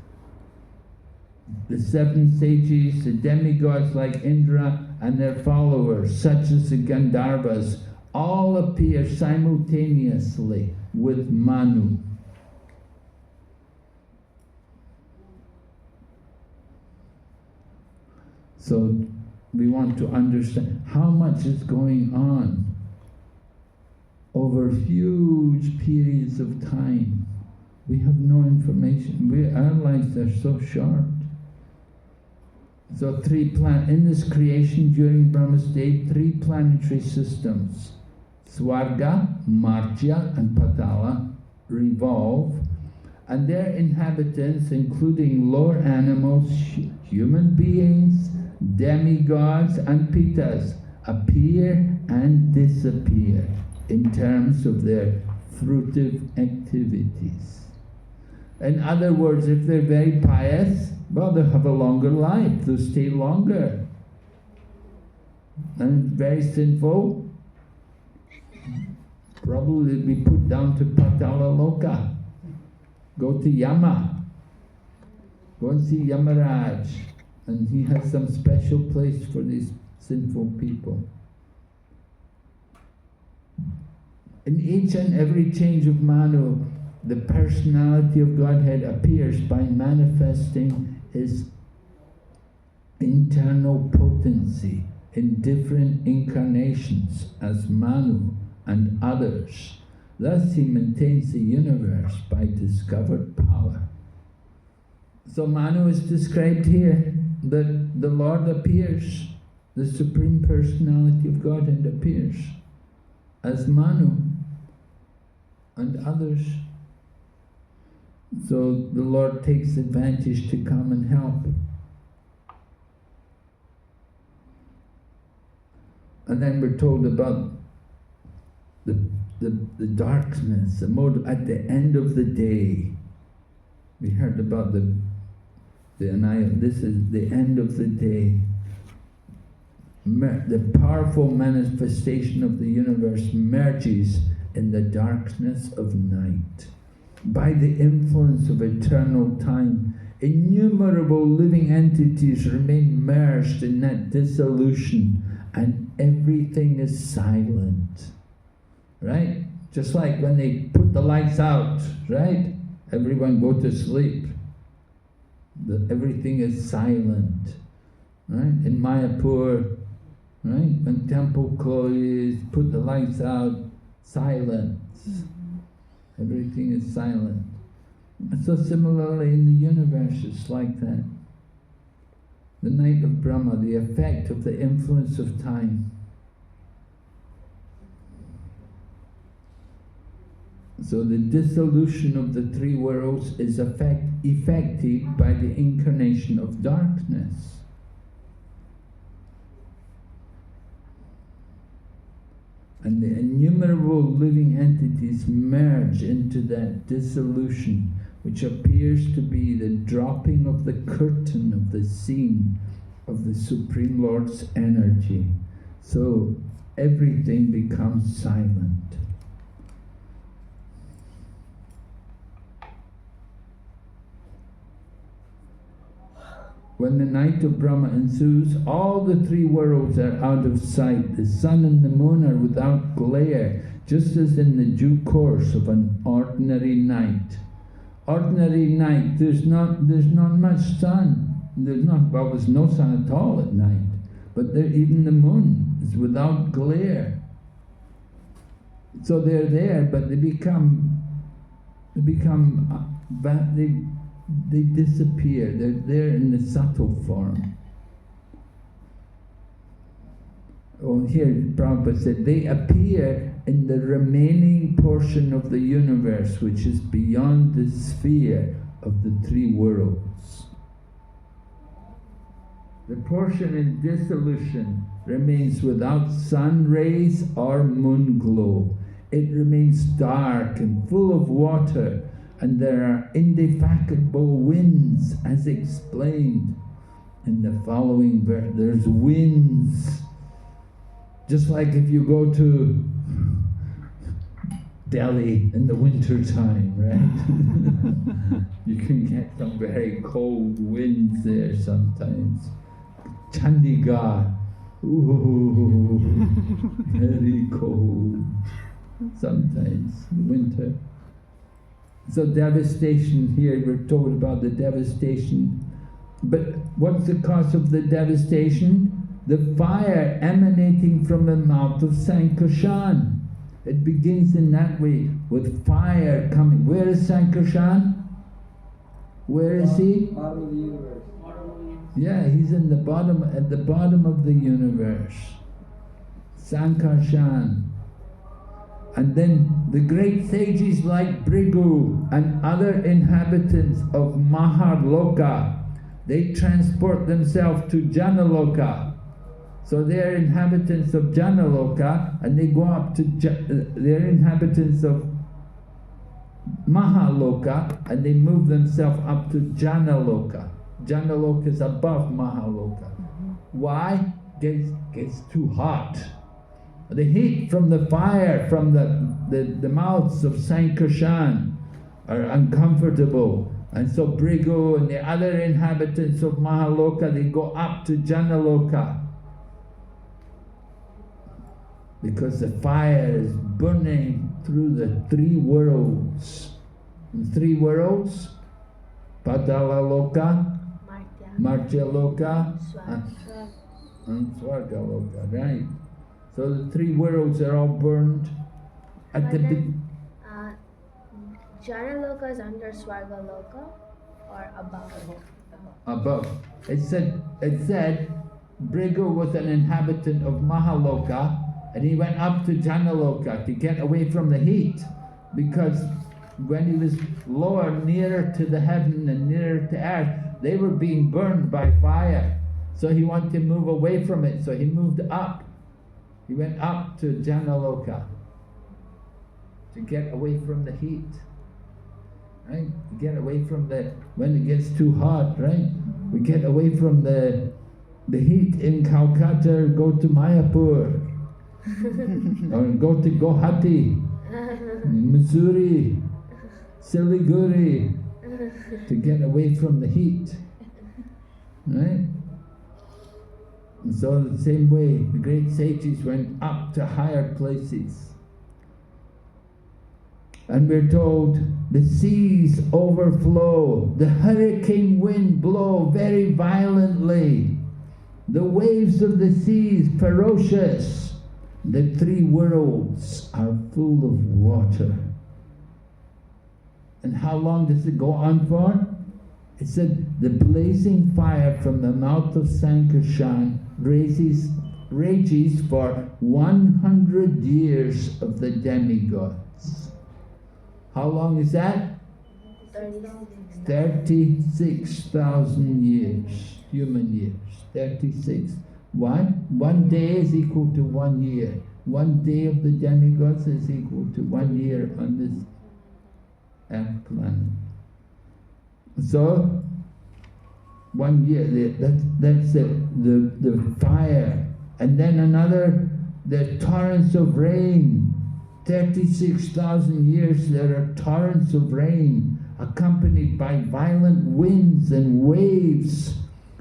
The 7 sages, the demigods like Indra and their followers, such as the Gandharvas, all appear simultaneously with Manu. So we want to understand how much is going on over huge periods of time. We have no information. Our lives are so short. So in this creation during Brahma's day, 3 planetary systems Swarga, Martya and Patala revolve, and their inhabitants, including lower animals, human beings, demigods and pitas, appear and disappear in terms of their fruitive activities. In other words, if they're very pious, well, they'll have a longer life, they'll stay longer. And very sinful, probably be put down to Patala Loka. Go to Yama. Go and see Yamaraj. And he has some special place for these sinful people. In each and every change of Manu, the personality of Godhead appears by manifesting his internal potency in different incarnations as Manu and others. Thus he maintains the universe by discovered power. So Manu is described here, that the Lord appears, the Supreme Personality of Godhead appears as Manu and others. So the Lord takes advantage to come and help. And then we're told about the darkness, the mode at the end of the day. We heard about the annihilation. This is the end of the day. The powerful manifestation of the universe merges in the darkness of night. By the influence of eternal time, innumerable living entities remain merged in that dissolution, and everything is silent. Right? Just like when they put the lights out, right? Everyone go to sleep. Everything is silent. Right? In Mayapur, right? When temple closed, put the lights out, silence. Everything is silent. So similarly in the universe it's like that. The night of Brahma, the effect of the influence of time. So the dissolution of the three worlds is effected by the incarnation of darkness. And the innumerable living entities merge into that dissolution, which appears to be the dropping of the curtain of the scene of the Supreme Lord's energy. So everything becomes silent. When the night of Brahma ensues, all the three worlds are out of sight. The sun and the moon are without glare, just as in the due course of an ordinary night. Ordinary night, there's not much sun. There's no sun at all at night. But even the moon is without glare. So they're there, but they disappear. They're there in the subtle form. Oh, here Prabhupada said, they appear in the remaining portion of the universe, which is beyond the sphere of the three worlds. The portion in dissolution remains without sun rays or moon glow. It remains dark and full of water, and there are indefatigable winds, as explained in the following verse. There's winds. Just like if you go to Delhi in the winter time, right? You can get some very cold winds there sometimes. Chandigarh, ooh, very cold sometimes, winter. So devastation here, we're told about the devastation. But what's the cause of the devastation? The fire emanating from the mouth of Sankarshan. It begins in that way, with fire coming. Where is Sankarshan? Where is he? Bottom of the universe. Yeah, he's in the bottom, at the bottom of the universe. Sankarshan. And then the great sages like Bhrigu and other inhabitants of Mahaloka, they transport themselves to Janaloka. So they are inhabitants of Janaloka, and they go up to, they're inhabitants of Mahaloka, and they move themselves up to Janaloka. Janaloka is above Mahaloka. Why? Gets too hot. The heat from the fire, from the mouths of Sankarshan are uncomfortable. And so Bhrigu and the other inhabitants of Mahaloka, they go up to Janaloka. Because the fire is burning through the three worlds. The three worlds, Patalaloka, Martyaloka, and Swargaloka, right? So the three worlds are all burned at the beginning. Janaloka is under Swargaloka or above? Above. It said Bhrigu was an inhabitant of Mahaloka, and he went up to Janaloka to get away from the heat, because when he was lower, nearer to the heaven and nearer to earth, they were being burned by fire. So he wanted to move away from it, so he moved up. He went up to Janaloka to get away from the heat. Right? To get away from when it gets too hot, right? We get away from the heat in Calcutta, go to Mayapur. Or go to Guwahati, Missouri, Siliguri, to get away from the heat. Right? And so the same way, the great sages went up to higher places. And we're told the seas overflow, the hurricane wind blow very violently, the waves of the seas ferocious. The three worlds are full of water. And how long does it go on for? It said the blazing fire from the mouth of Sankarshan rages for 100 years of the demigods. How long is that? 36,000 years, human years, 36. Why? 1 day is equal to 1 year. 1 day of the demigods is equal to 1 year on this earth planet. So, 1 year, that's the fire. And then the torrents of rain. 36,000 years there are torrents of rain accompanied by violent winds and waves.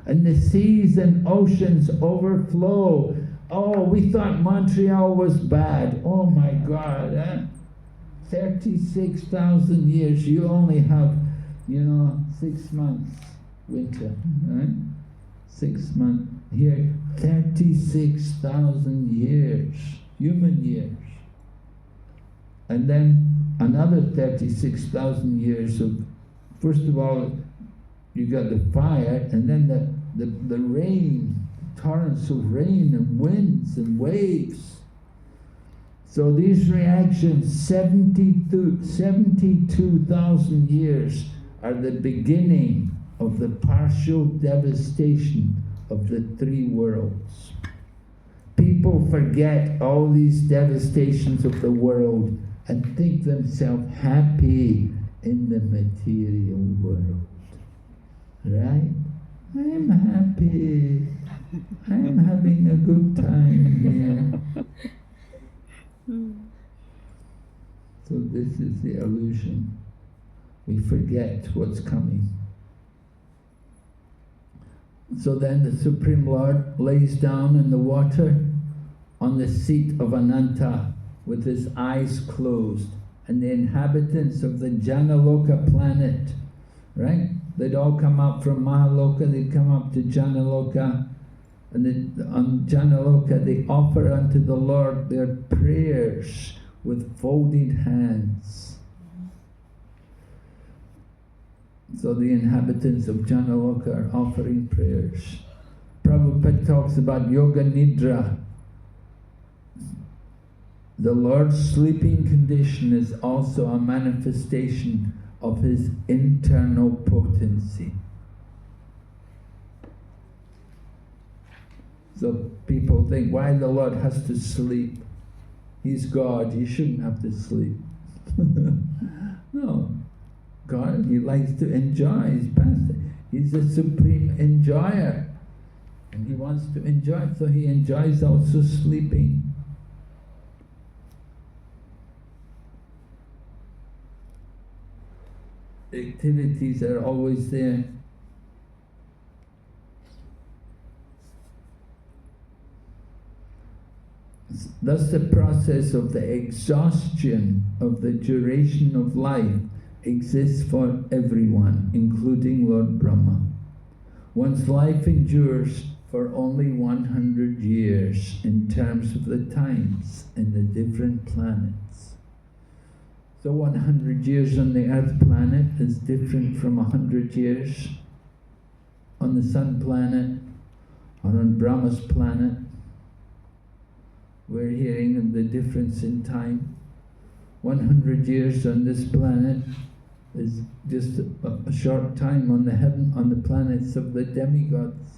And the seas and oceans overflow. Oh, we thought Montreal was bad. Oh my God, 36,000 years. You only have, 6 months winter, right? 6 months. Here, 36,000 years, human years. And then another 36,000 years of, first of all, you got the fire, and then the rain, torrents of rain and winds and waves. So these reactions, 72,000 years, are the beginning of the partial devastation of the three worlds. People forget all these devastations of the world and think themselves happy in the material world. Right? I'm happy. I'm having a good time here. So this is the illusion. We forget what's coming. So then the Supreme Lord lays down in the water on the seat of Ananta with his eyes closed, and the inhabitants of the Janaloka planet, right? They'd all come up from Mahaloka, they'd come up to Janaloka, and on Janaloka they offer unto the Lord their prayers with folded hands. So the inhabitants of Janaloka are offering prayers. Prabhupada talks about Yoga Nidra. The Lord's sleeping condition is also a manifestation of His internal potency. So people think, why the Lord has to sleep? He's God, He shouldn't have to sleep. No, God, He likes to enjoy His pastime. He's the supreme enjoyer. And He wants to enjoy, so He enjoys also sleeping. Activities are always there. Thus the process of the exhaustion of the duration of life exists for everyone, including Lord Brahma. One's life endures for only 100 years in terms of the times in the different planets. So 100 years on the Earth planet is different from 100 years on the Sun planet or on Brahma's planet. We're hearing of the difference in time. 100 years on this planet is just a short time on the planets of the demigods.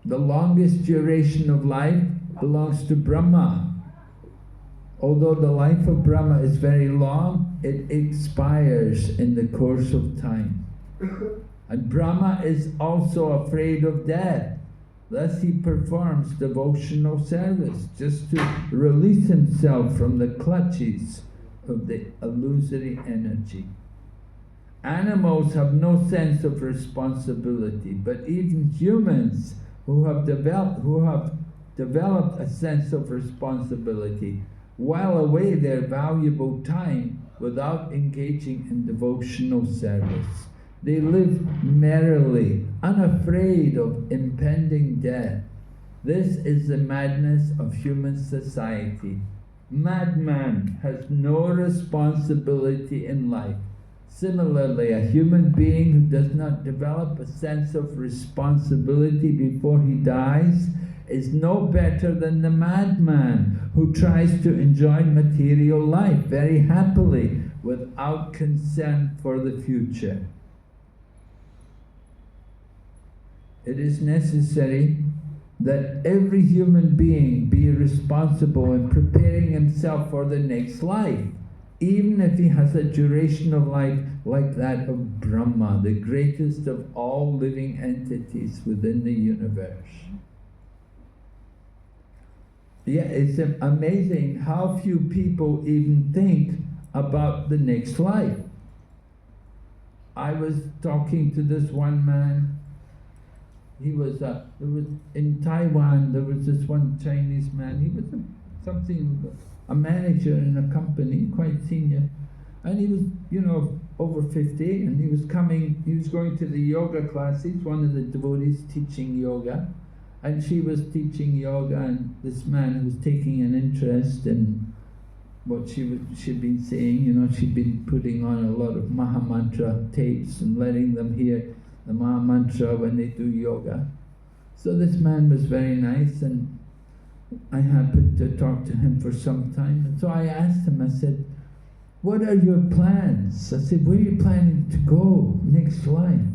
The longest duration of life belongs to Brahma. Although the life of Brahma is very long, it expires in the course of time. And Brahma is also afraid of death. Thus he performs devotional service just to release himself from the clutches of the illusory energy. Animals have no sense of responsibility, but even humans who have developed a sense of responsibility while away their valuable time without engaging in devotional service. They live merrily, unafraid of impending death. This is the madness of human society. Madman has no responsibility in life. Similarly, a human being who does not develop a sense of responsibility before he dies is no better than the madman who tries to enjoy material life very happily without concern for the future. It is necessary that every human being be responsible in preparing himself for the next life, even if he has a duration of life like that of Brahma, the greatest of all living entities within the universe. Yeah, it's amazing how few people even think about the next life. I was talking to this one man. He was, there was in Taiwan, there was this one Chinese man. He was a manager in a company, quite senior. And he was, over 50, and he was going to the yoga classes, one of the devotees teaching yoga. And she was teaching yoga, and this man was taking an interest in what she'd been saying. She'd been putting on a lot of Mahamantra tapes and letting them hear the Mahamantra when they do yoga. So this man was very nice, and I happened to talk to him for some time. And so I asked him, I said, what are your plans? I said, where are you planning to go next life?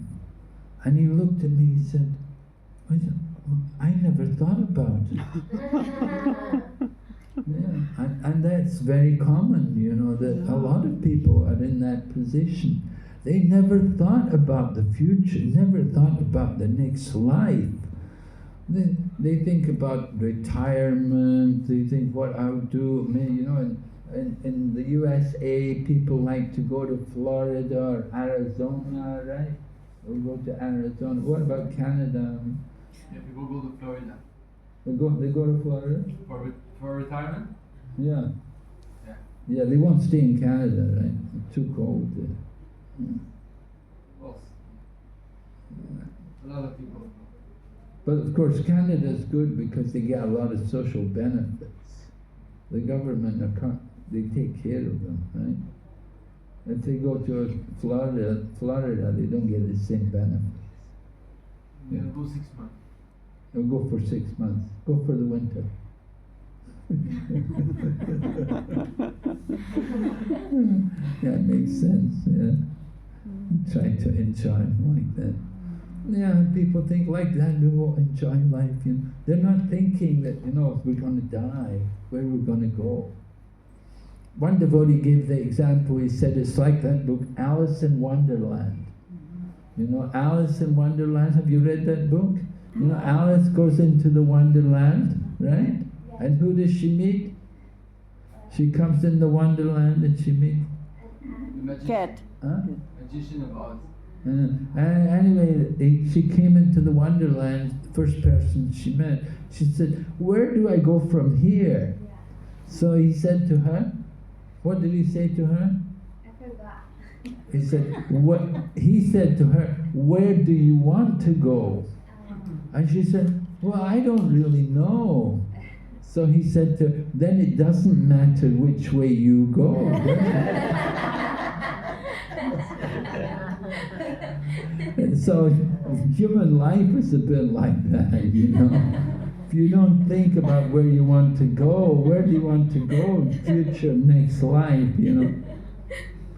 And he looked at me, he said, I never thought about it. Yeah, and that's very common, that a lot of people are in that position. They never thought about the future, never thought about the next life. They think about retirement, they think what I'll do. In the USA, people like to go to Florida or Arizona, right? Or go to Arizona. What about Canada? Yeah, people go to Florida. They go to Florida? For retirement? Yeah. Yeah. Yeah, they won't stay in Canada, right? It's too cold there. Well, a lot of people. But of course Canada's good because they get a lot of social benefits. The government, they take care of them, right? If they go to Florida, they don't get the same benefits. They'll go 6 months. Or go for 6 months. Go for the winter. Yeah, it makes sense. Yeah. Try to enjoy like that. Yeah, people think like that, we will enjoy life. You know. They're not thinking that, we're going to die, where we're going to go. One devotee gave the example, he said, it's like that book, Alice in Wonderland. You know, Alice in Wonderland, have you read that book? You know, Alice goes into the Wonderland, right? And who does she meet? She comes in the Wonderland and she meets... Cat. Huh? Magician of Oz. Anyway, she came into the Wonderland, the first person she met. She said, where do I go from here? So he said to her, what did he say to her? I forgot. He said to her, where do you want to go? And she said, well, I don't really know. So he said to her, then it doesn't matter which way you go. And so human life is a bit like that, If you don't think about where you want to go, where do you want to go in future, next life,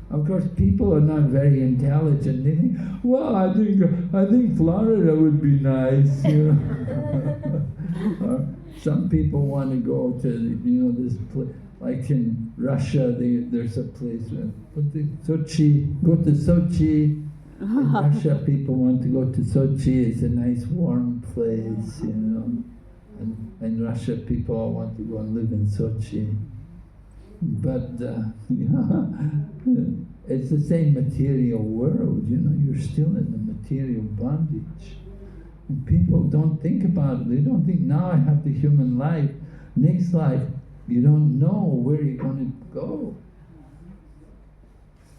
Of course, people are not very intelligent. They think, well, I think Florida would be nice, Or some people want to go to, this place, like in Russia, there's a place, Sochi, go to Sochi. In Russia, people want to go to Sochi. It's a nice warm place, And in Russia, people all want to go and live in Sochi. But it's the same material world, You're still in the material bondage. And people don't think about it. They don't think, now I have the human life. Next life, you don't know where you're going to go.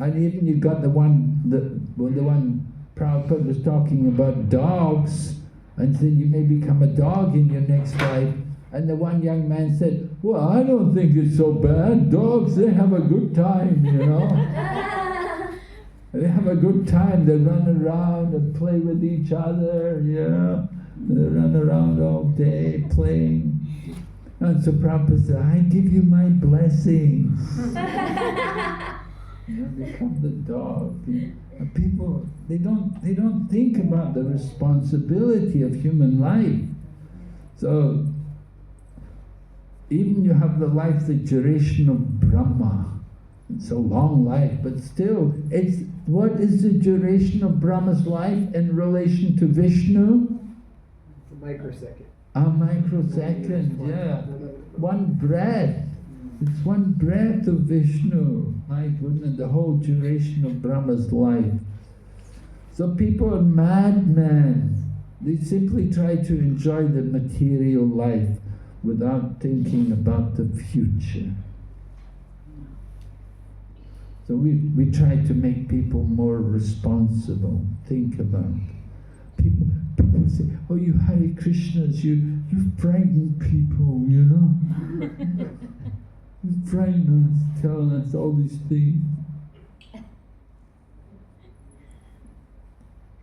And even you got the one Prabhupada was talking about dogs, and said you may become a dog in your next life. And the one young man said, well, I don't think it's so bad. Dogs, they have a good time, They have a good time. They run around and play with each other, They run around all day playing. And so Prabhupada said, I give you my blessings. Become the dog. And people, they don't think about the responsibility of human life. So, even you have the life, the duration of Brahma. It's a long life, but still, what is the duration of Brahma's life in relation to Vishnu? A microsecond. A microsecond, yeah. One breath. It's one breath of Vishnu. My goodness, the whole duration of Brahma's life. So people are madmen. They simply try to enjoy the material life without thinking about the future. So we try to make people more responsible. Think about it. People say, oh, you Hare Krishnas, you frighten people, You frighten us, telling us all these things.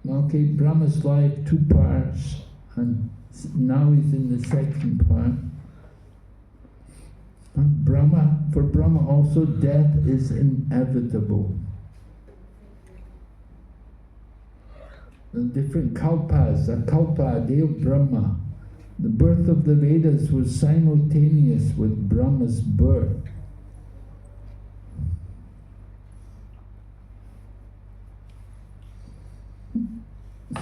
Okay, Brahma's life, 2 parts, and now he's in the second part. And for Brahma also, death is inevitable. The different kalpas, a kalpa, a day of Brahma. The birth of the Vedas was simultaneous with Brahma's birth.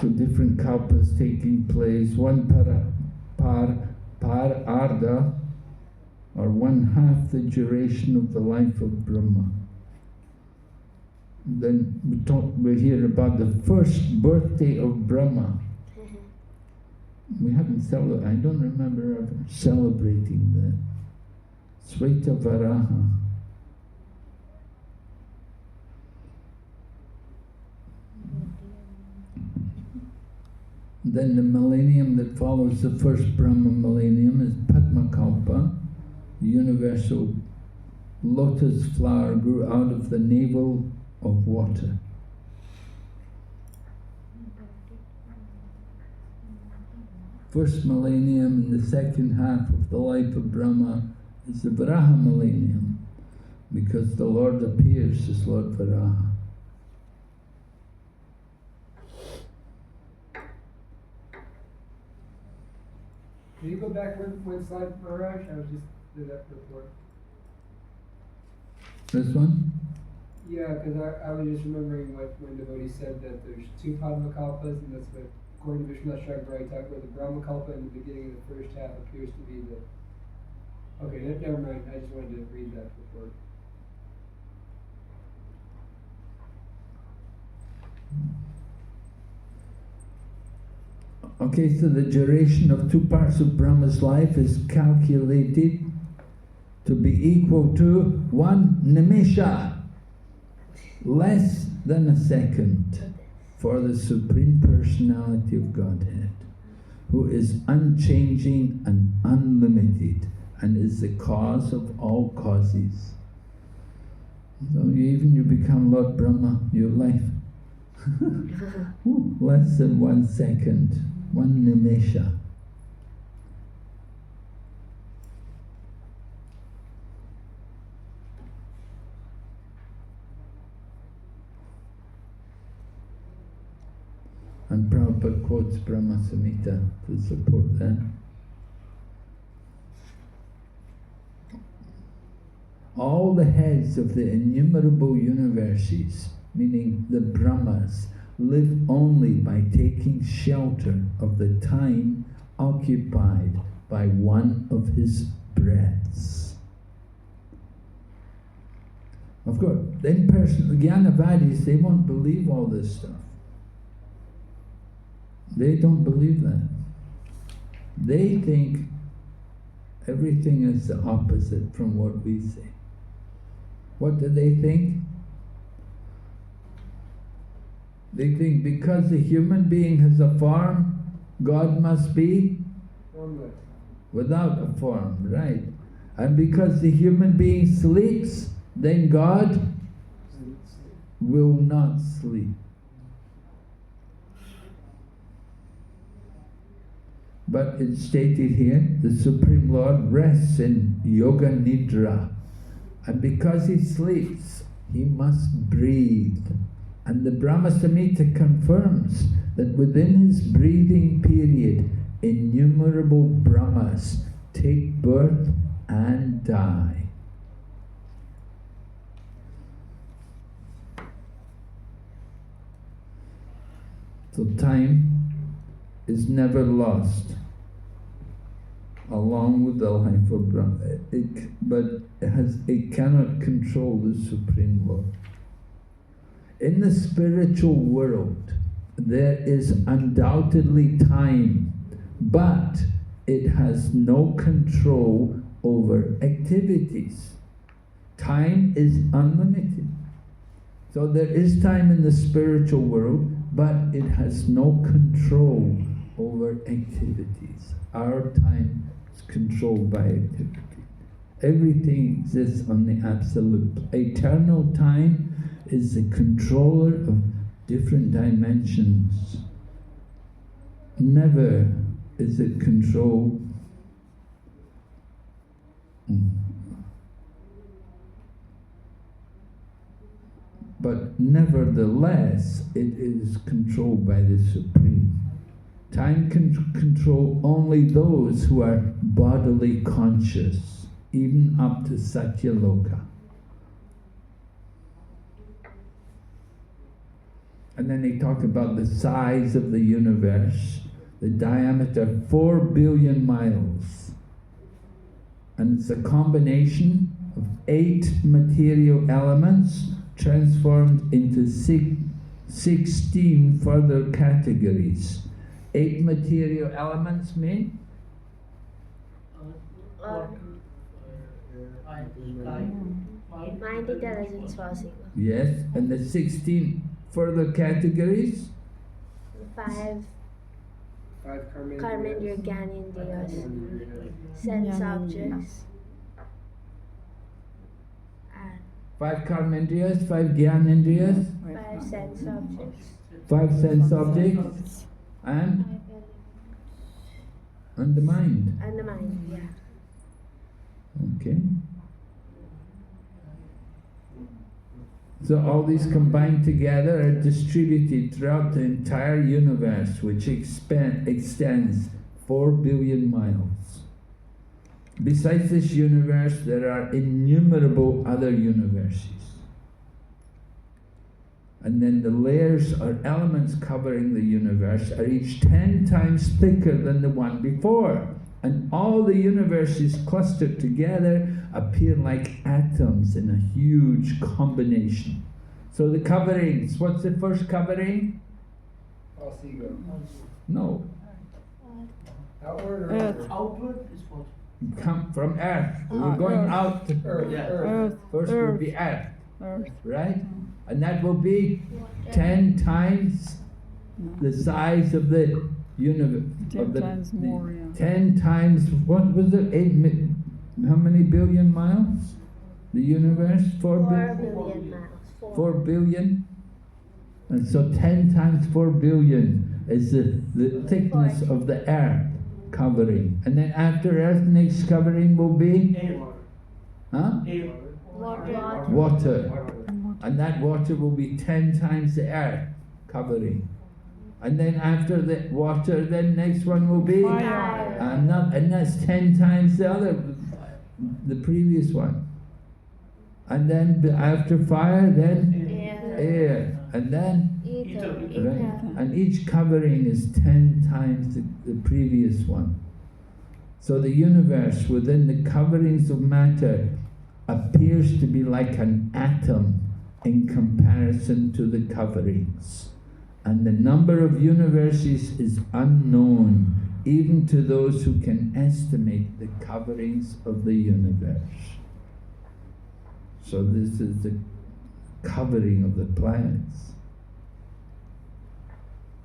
So different kalpas taking place. One par arda, or 1/2 the duration of the life of Brahma. Then we hear about the first birthday of Brahma. We haven't celebrated, I don't remember ever celebrating that. Sveta Varaha. Then the millennium that follows the first Brahma millennium is Padmakalpa. The universal lotus flower grew out of the navel of water. first millennium and the second half of the life of Brahma is the Varaha millennium, because the Lord appears as Lord Varaha. Can you go back one slide, Maharaj? I was just did that before. This one? Yeah, because I was just remembering when devotee said that there's two Padmakalpas, and that's what, according to Vishwanath Chakravarti, talked about the Brahmakalpa in the beginning of the first half appears to be the... Okay, never mind. I just wanted to read that before. Okay, so the duration of 2 parts of Brahma's life is calculated to be equal to 1 nimesha, less than a second, for the Supreme Personality of Godhead, who is unchanging and unlimited, and is the cause of all causes. So even you become Lord Brahma, your life, less than 1 second, 1 nimesha. And Prabhupada quotes Brahma Samhita to support that. All the heads of the innumerable universes, meaning the Brahmas, live only by taking shelter of the time occupied by one of his breaths. Of course, the impersonal Jnanavadis, they won't believe all this stuff. They don't believe that. They think everything is the opposite from what we say. What do they think? They think because the human being has a form, God must be Formless. without a form, right? And because the human being sleeps, then God will not sleep. But it's stated here, the Supreme Lord rests in Yoga Nidra. And because he sleeps, he must breathe. And the Brahma Samhita confirms that within his breathing period, innumerable Brahmas take birth and die. So time is never lost along with the life of Brahma. It cannot control the Supreme Lord. In the spiritual world, there is undoubtedly time, but it has no control over activities. Time is unlimited. So there is time in the spiritual world, but it has no control over activities. Our time is controlled by activity. Everything exists on the absolute. Eternal time is the controller of different dimensions. Never is it controlled. But nevertheless, it is controlled by the Supreme. Time can control only those who are bodily conscious, even up to Satyaloka. And then they talk about the size of the universe, the diameter 4 billion miles. And it's a combination of 8 material elements transformed into 16 further categories. 8 material elements mean? Mind, intelligence, possible. Yes, and the 16 further categories? 5 Karmendriya Gyanendriyas, sense objects, and 5 Karmendriyas, 5 Gyanendriyas, 5 sense objects, 5 sense objects, and And the mind. And the mind, yeah. Okay. So all these combined together are distributed throughout the entire universe, which extends 4 billion miles. Besides this universe, there are innumerable other universes. And then the layers or elements covering the universe are each 10 times thicker than the one before. And all the universes clustered together appear like atoms in a huge combination. So the coverings, what's the first covering? All seagull. No, Outward or Earth. inward? Outward is what? come from earth. We're going Earth. out to Earth. Yeah. Earth. first will Earth. be earth, Earth. right? And that will be 10 times the size of the universe. 10 times more, yeah. 10 times, what was it? How many billion miles? The universe? 4 4 billion? billion miles. 4 billion? And so 10 times 4 billion is the thickness of the earth covering. And then after earth, next covering will be? Air. Huh? Air. Water. Water. And that water will be 10 times the earth covering. And then after the water, then next one will be? Fire. And that's 10 times the previous one. And then after fire, then Air. air. And then, Ether. right? And each covering is 10 times the previous one. So the universe within the coverings of matter appears to be like an atom in comparison to the coverings. And the number of universes is unknown, even to those who can estimate the coverings of the universe. So this is the covering of the planets.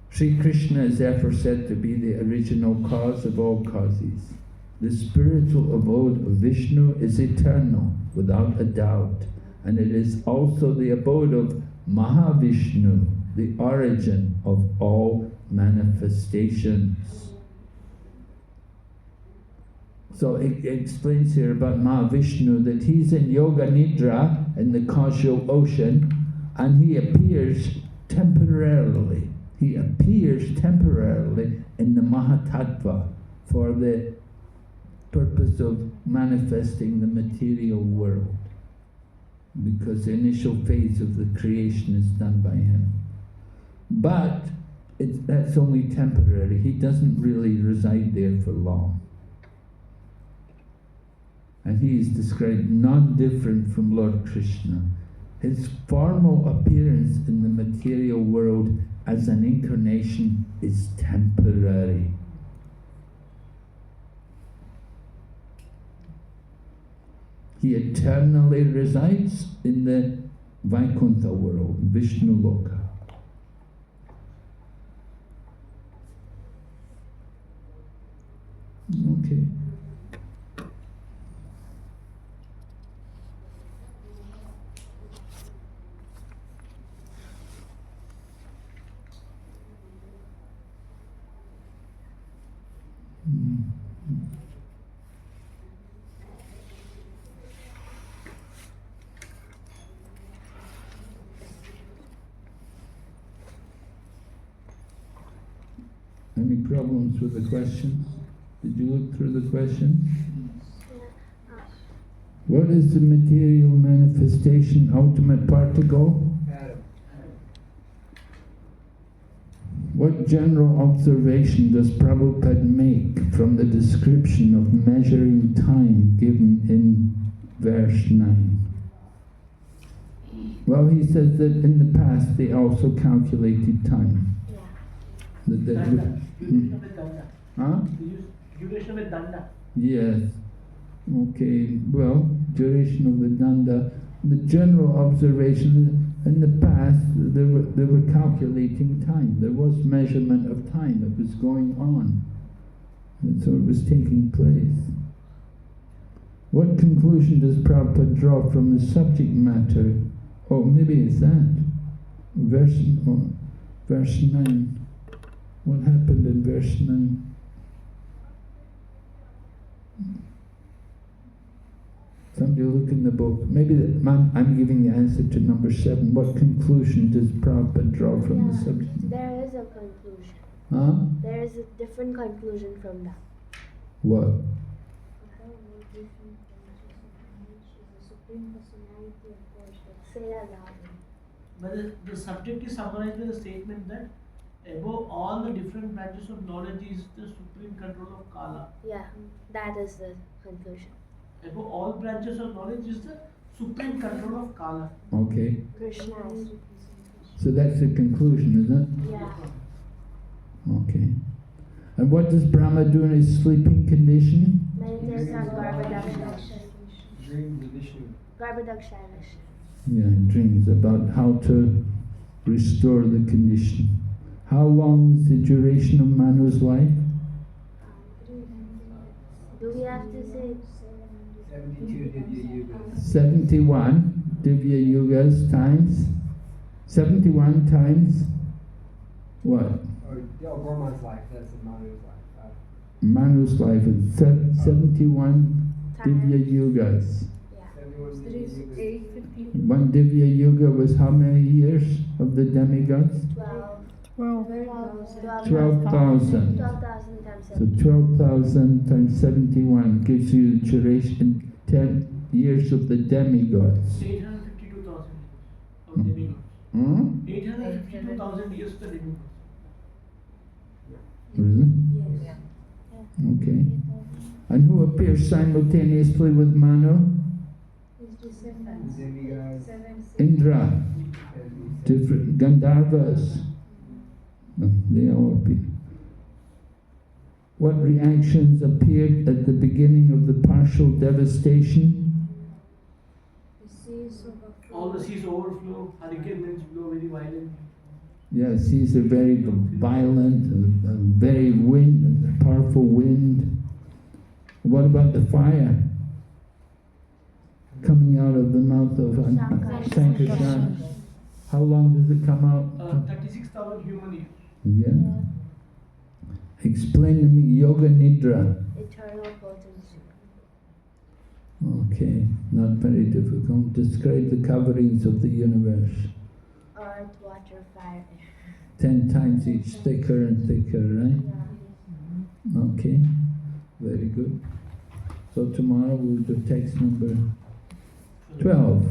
Sri Krishna is therefore said to be the original cause of all causes. The spiritual abode of Vishnu is eternal, without a doubt, and it is also the abode of Mahavishnu, the origin of all manifestations. So it explains here about Mahavishnu that he's in Yoga Nidra in the causal ocean, and he appears temporarily. He appears temporarily in the Mahatattva for the purpose of manifesting the material world, because the initial phase of the creation is done by him. But that's only temporary. He doesn't really reside there for long. And he is described non-different from Lord Krishna. His formal appearance in the material world as an incarnation is temporary. He eternally resides in the Vaikuntha world, Vishnu Loka. Okay. Any problems with the questions? Did you look through the questions? What is the material manifestation ultimate particle? Adam. What general observation does Prabhupada make from the description of measuring time given in verse 9? Well, he says that in the past they also calculated time. That they Danda. Duration with danda. Huh? We use duration with danda. Yes. Okay, well, duration of the danda. The general observation, in the past, they were calculating time. There was measurement of time. It was going on. And so it was taking place. What conclusion does Prabhupada draw from the subject matter? Oh, maybe it's that. Verse 9. What happened in verse 9? Somebody look in the book. Maybe I'm giving the answer to number 7. What conclusion does Prabhupada draw from the subject? There is a conclusion. Huh? There is a different conclusion from that. What? Say that loudly. But the subject is summarized with a statement that above all the different branches of knowledge is the supreme control of Kala. Yeah, that is the conclusion. Above all branches of knowledge is the supreme control of Kala. Okay. Krishna. So that's the conclusion, isn't it? Yeah. Okay. And what does Brahma do in his sleeping condition? Meditates on Garbhodakshana. Dreams of Vishnu. Garbhodakshana. Yeah, dreams about how to restore the condition. How long is the duration of Manu's life? Do we have to say 72 Divya Yugas. 71 Divya Yugas times 71 times what? Or Brahma's life, that's in Manu's life. Manu's life is 71 Divya Yugas. 71 Divya Yugas. One Divya Yuga was how many years of the demigods? 12,000 12,000. 12,000 times So 7. 12,000 times 71 gives you duration 10 years of the demigods. 852,000 of demigods. 852,000 years of the demigods. Really? Yes. Okay. And who appears simultaneously with Manu? Demigods. Indra. And Different Gandharvas. They all appear. What reactions appeared at the beginning of the partial devastation? All the seas overflow, hurricane winds blow very violently. Yeah, seas are very violent, very powerful wind. What about the fire coming out of the mouth of Sankarshan? How long does it come out? 36,000 human years. Yeah. Explain to me Yoga Nidra. Eternal potency. Okay, not very difficult. Describe the coverings of the universe. Earth, water, fire, air. 10 times each, thicker and thicker, right? Yeah. Okay, very good. So tomorrow we'll do text number 12.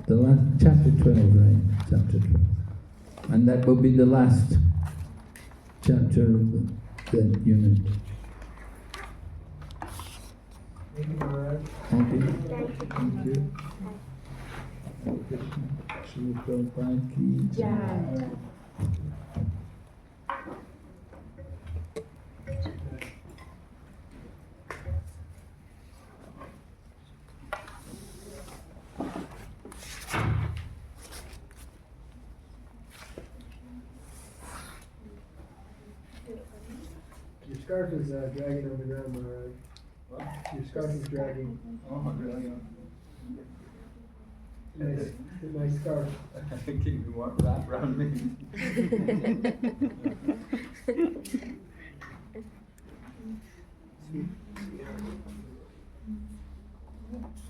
The last chapter 12, right? Chapter 12. And that will be the last chapter of the unit. Thank you, Maharaj. Okay. Thank you. Thank you. Krishna. Shri Prabhupada ki jai. Jai. Your scarf is dragging on the ground, Maharaj. What? Your scarf is dragging. Oh, really? Nice scarf. Keep me warm, wrap around me.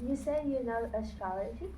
You said you know astrology?